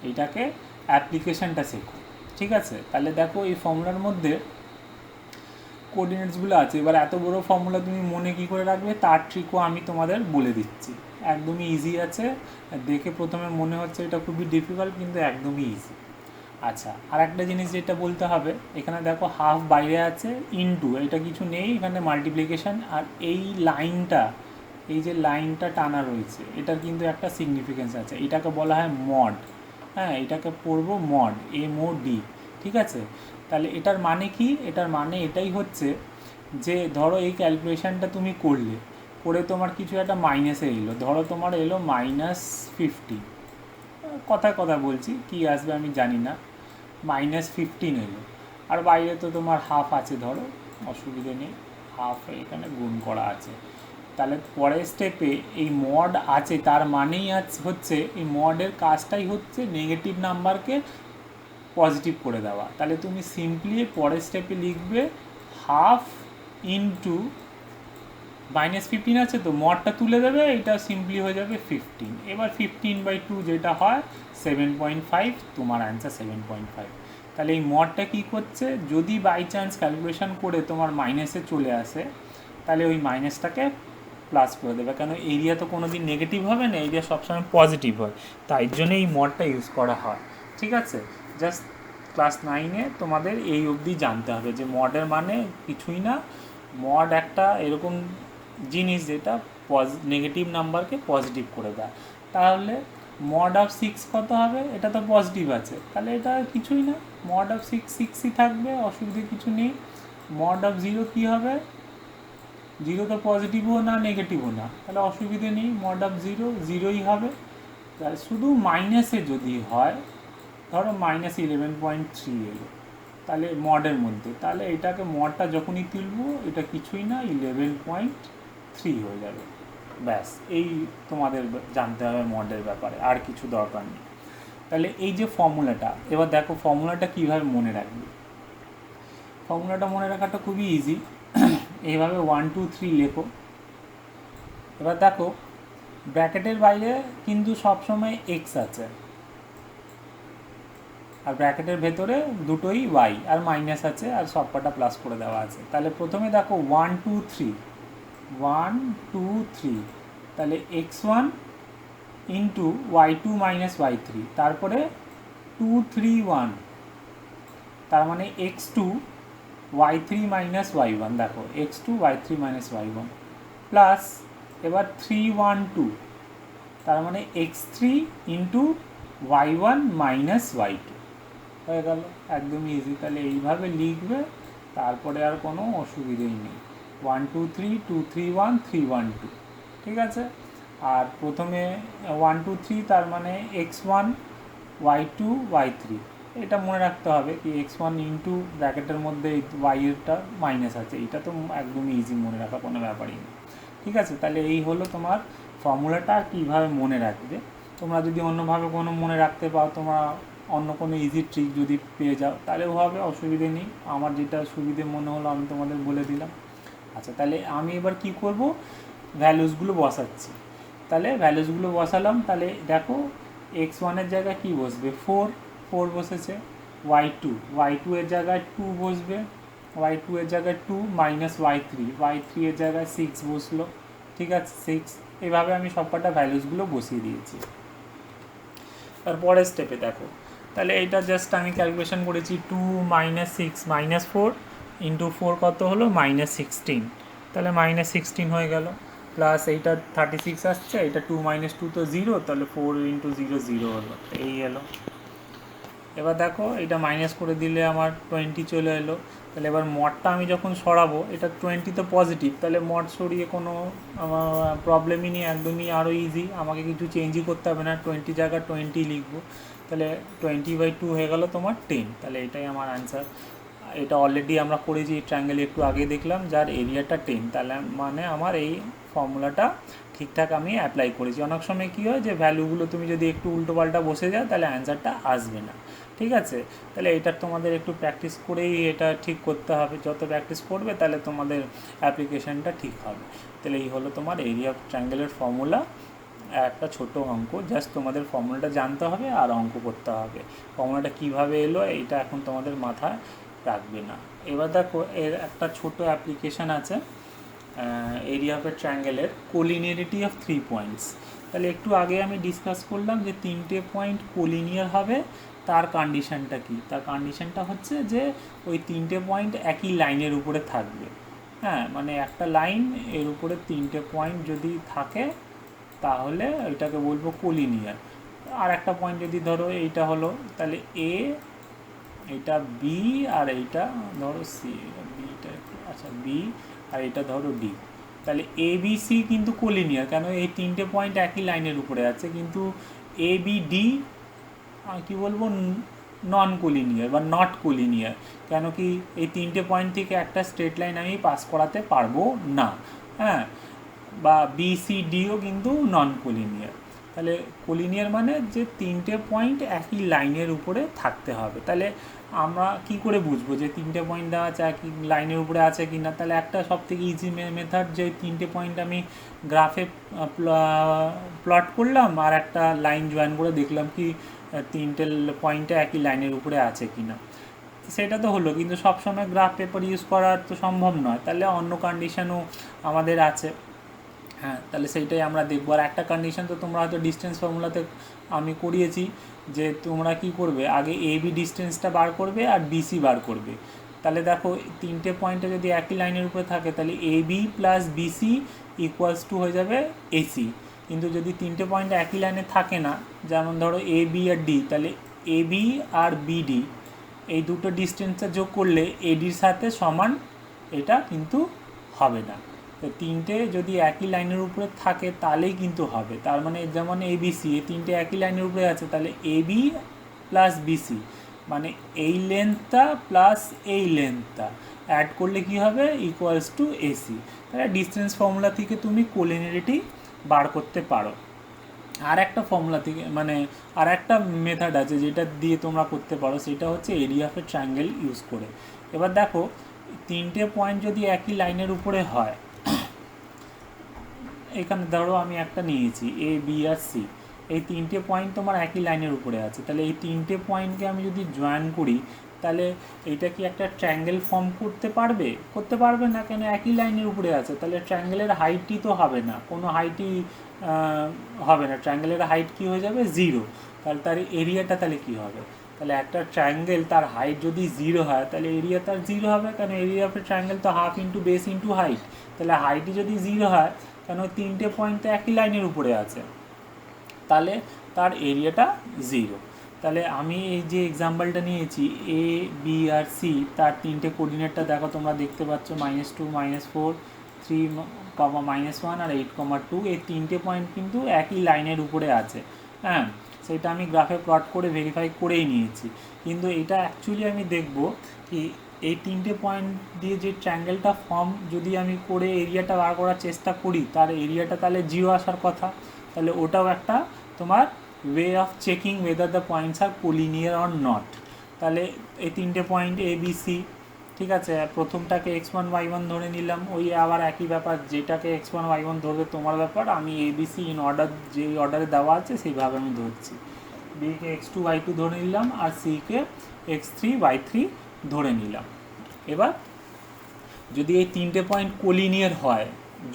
এইটাকে অ্যাপ্লিকেশানটা শেখো, ঠিক আছে। তাহলে দেখো এই ফর্মুলার মধ্যে কোঅর্ডিনেটসগুলো আছে। এবার এত বড় ফর্মুলা তুমি মনে কী করে রাখবে তার ট্রিকও আমি তোমাদের বলে দিচ্ছি, একদমই ইজি আছে। দেখে প্রথমে মনে হচ্ছে এটা খুবই ডিফিকাল্ট, কিন্তু একদমই ইজি। আচ্ছা, আর একটা জিনিস যেটা বলতে হবে, এখানে দেখো হাফ বাইরে আছে, ইনটু এটা কিছু নেই, এখানে মাল্টিপ্লিকেশান। আর এই লাইনটা, এই যে লাইনটা টানা রয়েছে, এটার কিন্তু একটা সিগনিফিকেন্স আছে, এটাকে বলা হয় মড। হ্যাঁ, এটাকে পড়বো মড, MOD, ঠিক আছে। তাহলে এটার মানে কি, এটার মানে এটাই হচ্ছে যে ধরো এই ক্যালকুলেশানটা তুমি করলে, করে তোমার কিছু একটা মাইনাসে এলো, ধরো তোমার এলো -50, কথায় কথা বলছি, কি আসবে আমি জানি না, -15 এলো। আর বাইরে তো তোমার হাফ আছে, ধরো অসুবিধে নেই, হাফ এখানে গুণ করা আছে। তাহলে পরের স্টেপে এই মড আছে, তার মানেই হচ্ছে এই মডের কাজটাই হচ্ছে নেগেটিভ নাম্বারকে পজিটিভ করে দেওয়া। তাহলে তুমি সিম্পলি পরের স্টেপে লিখবে হাফ ইন্টু -15 আছে, তো মডটা তুলে দেবে, এটা সিম্পলি হয়ে যাবে 15। এবার 15/2 যেটা হয় 7.5, তোমার অ্যান্সার 7.5। তাহলে এই মডটা কী করছে, যদি বাই চান্স ক্যালকুলেশন করে তোমার মাইনাসে চলে আসে, তাহলে ওই মাইনাসটাকে প্লাস করে দেবে, কেন এরিয়া তো কোনো দিন নেগেটিভ হবে না, এরিয়া সবসময় পজিটিভ হয়, তাই জন্য এই মডটা ইউজ করা হয়, ঠিক আছে। জাস্ট ক্লাস 9-এ তোমাদের এই অবধি জানতে হবে যে মডের মানে কিছুই না, মড একটা এরকম জিনিস যেটা নেগেটিভ নাম্বারকে পজিটিভ করে দেয়। তাহলে মড অফ 6 কত হবে, এটা তো পজিটিভ আছে, তাহলে এটা কিছুই না, মড অফ 6ই থাকবে, অসুবিধে কিছু নেই। মড অফ 0 কী হবে, 0 তো পজিটিভও না নেগেটিভও না, তাহলে অসুবিধে নেই, মড অফ 0ই হবে। তাহলে শুধু মাইনাসে যদি হয়, ধরো -11.3 এলো, তাহলে মডের মধ্যে, তাহলে এটাকে মডটা যখনই তুলব এটা কিছুই না, 11.3 হয়ে যাবে, ব্যাস। এই তোমাদের জানতে হবে মডের ব্যাপারে, আর কিছু দরকার নেই। তাহলে এই যে ফর্মুলাটা, এবার দেখো ফর্মুলাটা কীভাবে মনে রাখবে। ফর্মুলাটা মনে রাখাটা খুবই ইজি, এইভাবে 1 2 3 লেখো। এবার দেখো ব্র্যাকেটের বাইরে কিন্তু সবসময় এক্স আছে, আর ব্র্যাকেটের ভেতরে দুটোই ওয়াই আর মাইনাস আছে, আর সব কটা প্লাস করে দেওয়া আছে। তাহলে প্রথমে দেখো 1 2 3, তাহলে x1 into y2 minus y3, তারপরে 2 3 1, তার মানে x2 y3 মাইনাস y1, দেখো x2 y3 minus y1, plus এবার 3 1 2, তার মানে x3 into y1 minus y2 হয়ে গেল, একদমই ইজি। তাহলে এইভাবে লিখবে, তারপরে আর কোনো অসুবিধেই নেই, 1 2 3 2 3 1 3 1 2, ঠিক আছে। আর প্রথমে 1 2 3, তার মানে x1 y2 y3, এটা মনে রাখতে হবে কি x1 ইন্টু ব্র্যাকেটের মধ্যে y-এরটা মাইনাস আছে, এটা তো একদমই ইজি মনে রাখা, কোনো ব্যাপারই নেই, ঠিক আছে। তাহলে এই হলো তোমার ফর্মুলাটা কীভাবে মনে রাখবে। তোমরা যদি অন্যভাবে কোনো মনে রাখতে পাও, তোমরা অন্য কোনো ইজি ট্রিক যদি পেয়ে যাও তাহলেও হবে, অসুবিধে নেই। আমার যেটা সুবিধে মনে হলো আমি তোমাদের বলে দিলাম। আচ্ছা, তাহলে আমি এবার কি করব, ভ্যালুসগুলো বসাচ্ছি। তাহলে ভ্যালুসগুলো বসালাম, তাহলে দেখো x1 জায়গায় কি বসবে, 4 বসেছে। y2 এর জায়গায় 2 বসবে, y2 এর জায়গায় 2 মাইনাস y3 এর জায়গায় 6 বসলো। ঠিক আছে, 6। এভাবে আমি সবকটা ভ্যালুসগুলো বসিয়ে দিয়েছি। তারপরের স্টেপে দেখো, তাহলে এইটা জাস্ট আমি ক্যালকুলেশন করেছি, 2 মাইনাস 6 মাইনাস 4 ইন্টু 4 কত হলো, -16। তাহলে -16 হয়ে গেল, প্লাস এইটা 36 আসছে, এটা 2 মাইনাস 2 তো 0, তাহলে 4 ইন্টু 0 0 হলো, এই এলো। এবার দেখো এটা মাইনাস করে দিলে আমার 20 চলে এলো। তাহলে এবার মডটা আমি যখন সরাবো, এটা 20 তো পজিটিভ, তাহলে মড সরিয়ে কোনো আমার প্রবলেমই নেই, একদমই আরও ইজি, আমাকে কিছু চেঞ্জই করতে হবে না, 20 জায়গায় 20 লিখবো। তাহলে 20/2 হয়ে গেল তোমার 10। তাহলে এটাই আমার অ্যান্সার। এটা অলরেডি আমরা করেছি ট্রায়াঙ্গেল, একটু আগে দেখলাম, যার এরিয়াটা 10। তাহলে মানে আমার এই ফর্মুলাটা ঠিকঠাক আমি অ্যাপ্লাই করেছি। অনেক সময় কী হয় যে ভ্যালুগুলো তুমি যদি একটু উল্টোপাল্টা বসে যাও তাহলে অ্যান্সারটা আসবে না। ঠিক আছে, তাহলে এটা তোমাদের একটু প্র্যাকটিস করেই এটা ঠিক করতে হবে। যত প্র্যাকটিস করবে তাহলে তোমাদের অ্যাপ্লিকেশানটা ঠিক হবে। তাহলে এই হলো তোমার এরিয়া অফ ট্রায়াঙ্গেলের ফর্মুলা, একটা ছোট অঙ্ক। জাস্ট তোমাদের ফর্মুলাটা জানতে হবে আর অঙ্ক করতে হবে। ফর্মুলাটা কীভাবে এলো এইটা এখন তোমাদের মাথায় রাখবে না। এবার দেখো এর একটা ছোট অ্যাপ্লিকেশান আছে, এরিয়া অফ এ ট্রায়াঙ্গেলের কোলিনিয়ারিটি অফ 3 পয়েন্টস। তাহলে একটু আগে আমি ডিসকাস করলাম যে 3টে পয়েন্ট কোলিনিয়ার হবে, তার কন্ডিশানটা কি? তার কন্ডিশানটা হচ্ছে যে ওই 3টে পয়েন্ট একই লাইনের উপরে থাকবে। হ্যাঁ, মানে একটা লাইন এর উপরে 3টে পয়েন্ট যদি থাকে তাহলে ওইটাকে বলবো কোলিনিয়ার। আর একটা পয়েন্ট যদি ধরো এইটা হলো, তাহলে এ, এইটা বি, আর এইটা ধরো সি, বিটা একটু, আচ্ছা বি, আর এটা ধরো ডি। তাহলে এ বি সি কিন্তু কোলিনিয়ার, কেন এই 3টে পয়েন্ট একই লাইনের উপরে আছে। কিন্তু এ বি ডি কী বলবো, নন কোলিনিয়ার বা নট কোলিনিয়ার। কেন কি এই 3টে পয়েন্ট থেকে একটা স্ট্রেট লাইন আমি পাস করাতে পারবো না। হ্যাঁ, বা বি সি ডিও কিন্তু নন কোলিনিয়ার। তাহলে কোলিনিয়ার মানে যে 3টে পয়েন্ট একই লাইনের উপরে থাকতে হবে। তাহলে আমরা কি করে বুঝবো যে 3টে পয়েন্ট দেওয়া আছে একই লাইনের উপরে আছে কি না? তাহলে একটা সবথেকে ইজি মেথড, যে 3টে পয়েন্ট আমি গ্রাফে প্লট করলাম আর একটা লাইন জয়েন করে দেখলাম কি 3টে পয়েন্টে একই লাইনের উপরে আছে কি না। সেটা তো হলো, কিন্তু সবসময় গ্রাফ পেপার ইউজ করা তো সম্ভব নয়। তাহলে অন্য কন্ডিশনও আমাদের আছে। হ্যাঁ, তাহলে সেইটাই আমরা দেখবো। আর একটা কন্ডিশন তো তোমরা হয়তো ডিস্টেন্স ফর্মুলাতে আমি করিয়েছি, যে তোমরা কি করবে, আগে এ বি ডিস্টেন্সটা বার করবে আর বিসি বার করবে। তাহলে দেখো 3টে পয়েন্টে যদি একই লাইনের উপরে থাকে তাহলে A B plus BC equals to হয়ে যাবে এসি। কিন্তু যদি 3টে পয়েন্ট একই লাইনে থাকে না, যেমন ধরো এ বি আর ডি, তাহলে এ বি আর বিডি এই দুটো ডিস্টেন্সটা যোগ করলে এডির সাথে সমান, এটা কিন্তু হবে না। তো 3টে যদি একই লাইনের উপরে থাকে তাহলেই কিন্তু হবে। তার মানে যেমন এবিসি, এই 3টে একই লাইনের উপরে আছে, তাহলে এবি প্লাস বিসি মানে এই লেন্থটা প্লাস এই লেন্থটা অ্যাড করলে কি হবে, ইকুয়ালস টু এসি। তাহলে ডিস্টেন্স ফর্মুলা থেকে তুমি কোলিনিয়ারিটি বার করতে পারো। আর একটা ফর্মুলা থেকে, মানে আর একটা মেথড আছে যেটা দিয়ে তোমরা করতে পারো, সেটা হচ্ছে area of a triangle use করে। এবার দেখো 3টে পয়েন্ট যদি একই লাইনের উপরে হয়, এখানে ধরো আমি একটা নিয়েছি এ বি আর সি, এই 3টে পয়েন্ট তোমার একই লাইনের উপরে আছে। তাহলে এই 3টে পয়েন্টকে আমি যদি জয়েন করি তাহলে এইটা কি একটা ট্রায়াঙ্গেল ফর্ম করতে পারবে? করতে পারবে না, কেন একই লাইনের উপরে আছে। তাহলে ট্রায়াঙ্গেলের হাইটই তো হবে না, কোনো হাইটই হবে না। ট্রায়াঙ্গেলের হাইট কি হয়ে যাবে, 0। তাহলে তার এরিয়াটা তাহলে কি হবে? তাহলে একটা ট্রায়াঙ্গেল তার হাইট যদি 0 হয় তাহলে এরিয়া তার 0 হবে, কারণ এরিয়া অফ এ ট্রায়াঙ্গেল তো half into base into height. তাহলে হাইটই যদি 0 হয়, কেন 3টে পয়েন্ট তো একই লাইনের উপরে আছে, তাহলে তার এরিয়াটা 0। তাহলে আমি এই যে এক্সাম্পলটা নিয়েছি এ বি আর সি, তার 3টে কোঅর্ডিনেটটা দেখো তোমরা দেখতে পাচ্ছ, -2 -4 3, -1 আর 8, 2। এই 3টে পয়েন্ট কিন্তু একই লাইনের উপরে আছে। হ্যাঁ, সেটা আমি গ্রাফে প্লট করে ভেরিফাই করেই নিয়েছি। কিন্তু এটা অ্যাকচুয়ালি আমি দেখব কি এই 3টে পয়েন্ট দিয়ে যে ট্রায়াঙ্গেলটা ফর্ম যদি আমি করে এরিয়াটা বার করার চেষ্টা করি, তার এরিয়াটা তাহলে 0 আসার কথা। তাহলে ওটাও একটা তোমার way of checking whether the points are collinear or not. তাহলে এই 3টে পয়েন্ট এ বি সি, ঠিক আছে, প্রথমটাকে x1 y1 ধরে নিলাম, ওই আবার একই ব্যাপার, যেটাকে x1 y1 ধরবে তোমার ব্যাপার, আমি A B C in order যেই অর্ডারে দেওয়া আছে সেইভাবে আমি ধরছি। বিকে x2 y2 ধরে নিলাম আর সিকে x3 y3 ধরে নিলাম। এবার যদি এই 3টে পয়েন্ট কোলিনিয়ার হয়,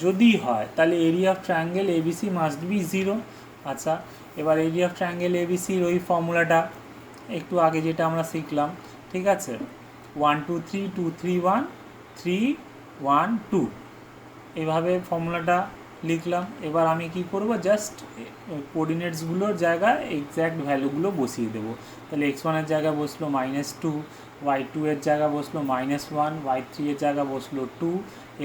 যদি হয়, তাহলে area of triangle ABC must be 0। আচ্ছা, এবার এরিয়া অফ ট্রায়াঙ্গেল এবিসির ওই ফর্মুলাটা একটু আগে যেটা আমরা শিখলাম, ঠিক আছে, 1 2 3 2 3 1 3 1 2, এভাবে ফর্মুলাটা লিখলাম। এবার আমি কি করব, জাস্ট কোঅর্ডিনেটসগুলোর জায়গায় এক্স্যাক্ট ভ্যালুগুলো বসিয়ে দেবো। তাহলে x1 এর জায়গায় বসলো -2, y2 এর জায়গায় বসলো -1, y3 এর জায়গায় বসলো 2,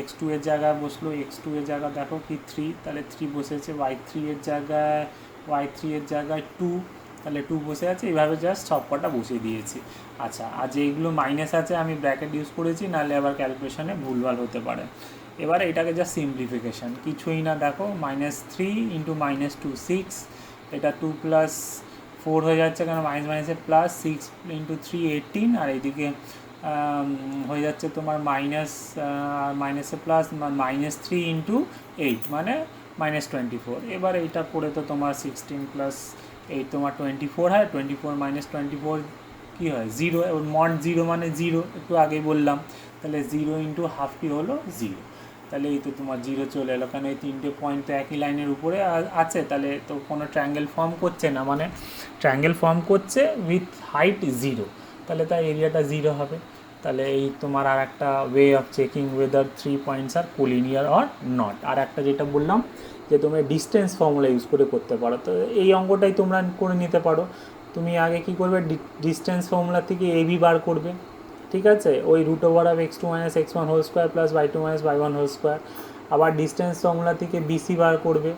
x2 এর জায়গায় বসলো, x2 এর জায়গায় দেখো কি 3, তাহলে 3 বসেছে, y3 এর জায়গায় 2, তাহলে 2 বসে আছে। এইভাবে জাস্ট সব কটা বসিয়ে দিয়েছি। আচ্ছা, আর যেইগুলো মাইনাস আছে আমি ব্র্যাকেট ইউজ করেছি, নাহলে আবার ক্যালকুলেশনে ভুলভাল হতে পারে। এবারে এটাকে জাস্ট সিম্পলিফিকেশান, কিছুই না, দেখো -3 × -2 6, এটা 2 + 4 হয়ে যাচ্ছে, কারণ মাইনাসে প্লাস, 6 × 3 18, আর এইদিকে হয়ে যাচ্ছে তোমার মাইনাসে প্লাস, -3 × 8 মানে -24। এবার এইটা করে তো তোমার 16 + 8 তোমার 24 হয়, 24 - 24 কী হয় 0, মড 0 মানে 0, একটু আগেই বললাম। তাহলে 0 × হাফটি হলো 0, তাহলে এই তো তোমার 0 চলে এলো, কারণ এই 3টে পয়েন্ট তো একই লাইনের উপরে আছে, তাহলে তো কোনো ট্রায়াঙ্গেল ফর্ম করছে না, মানে ট্রায়াঙ্গেল ফর্ম করছে উইথ হাইট 0, তাহলে তার এরিয়াটা 0 হবে। তাহলে এই তোমার আর একটা way of checking whether 3 points are collinear or not. আর একটা যেটা বললাম যে তোমরা ডিস্টেন্স ফর্মুলা ইউজ করে করতে পারো, তো এই অঙ্কটাই তোমরা করে নিতে পারো। তুমি আগে কি করবে, ডিস্টেন্স ফর্মুলা থেকে এ বি বার করবে, ঠিক আছে, ওই √x2 - x1 whole square plus y2 - y1 whole square. আবার ডিস্টেন্স ফর্মুলা থেকে বিসি বার করবে,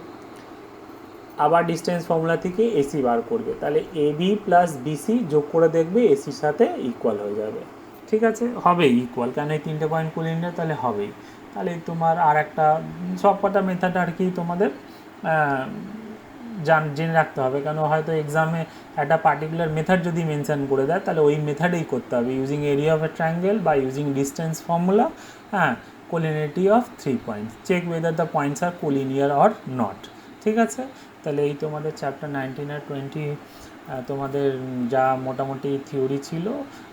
আবার ডিস্টেন্স ফর্মুলা থেকে এসি বার করবে। তাহলে এবি প্লাস বিসি যোগ করে দেখবে এসির সাথে ইকুয়াল হয়ে যাবে, ঠিক আছে, হবেই ইকুয়াল, কারণ এই 3টে পয়েন্ট কোলিনিয়ার, তাহলে হবেই। তাহলে তোমার আর একটা সব কটা মেথড আর কি তোমাদের জেনে রাখতে হবে, কারণ হয়তো এক্সামে একটা পার্টিকুলার মেথড যদি মেনশন করে দেয়, তাহলে ওই মেথডেই করতে হবে, using area of a triangle বা ইউজিং ডিস্টেন্স ফর্মুলা, হ্যাঁ, collinearity of 3 points, check whether the points are collinear or not, ঠিক আছে। তাহলে এই তোমাদের চ্যাপ্টার 19 আর 20 তোমাদের যা মোটামুটি থিওরি ছিল,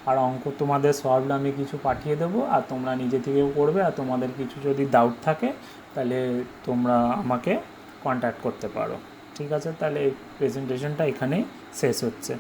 আর অঙ্ক তোমাদের সলভ আমি কিছু পাঠিয়ে দেবো, আর তোমরা নিজে থেকেও করবে। আর তোমাদের কিছু যদি ডাউট থাকে তাহলে তোমরা আমাকে কন্ট্যাক্ট করতে পারো, ঠিক আছে। তাহলে এই প্রেজেন্টেশনটা এখানেই শেষ হচ্ছে।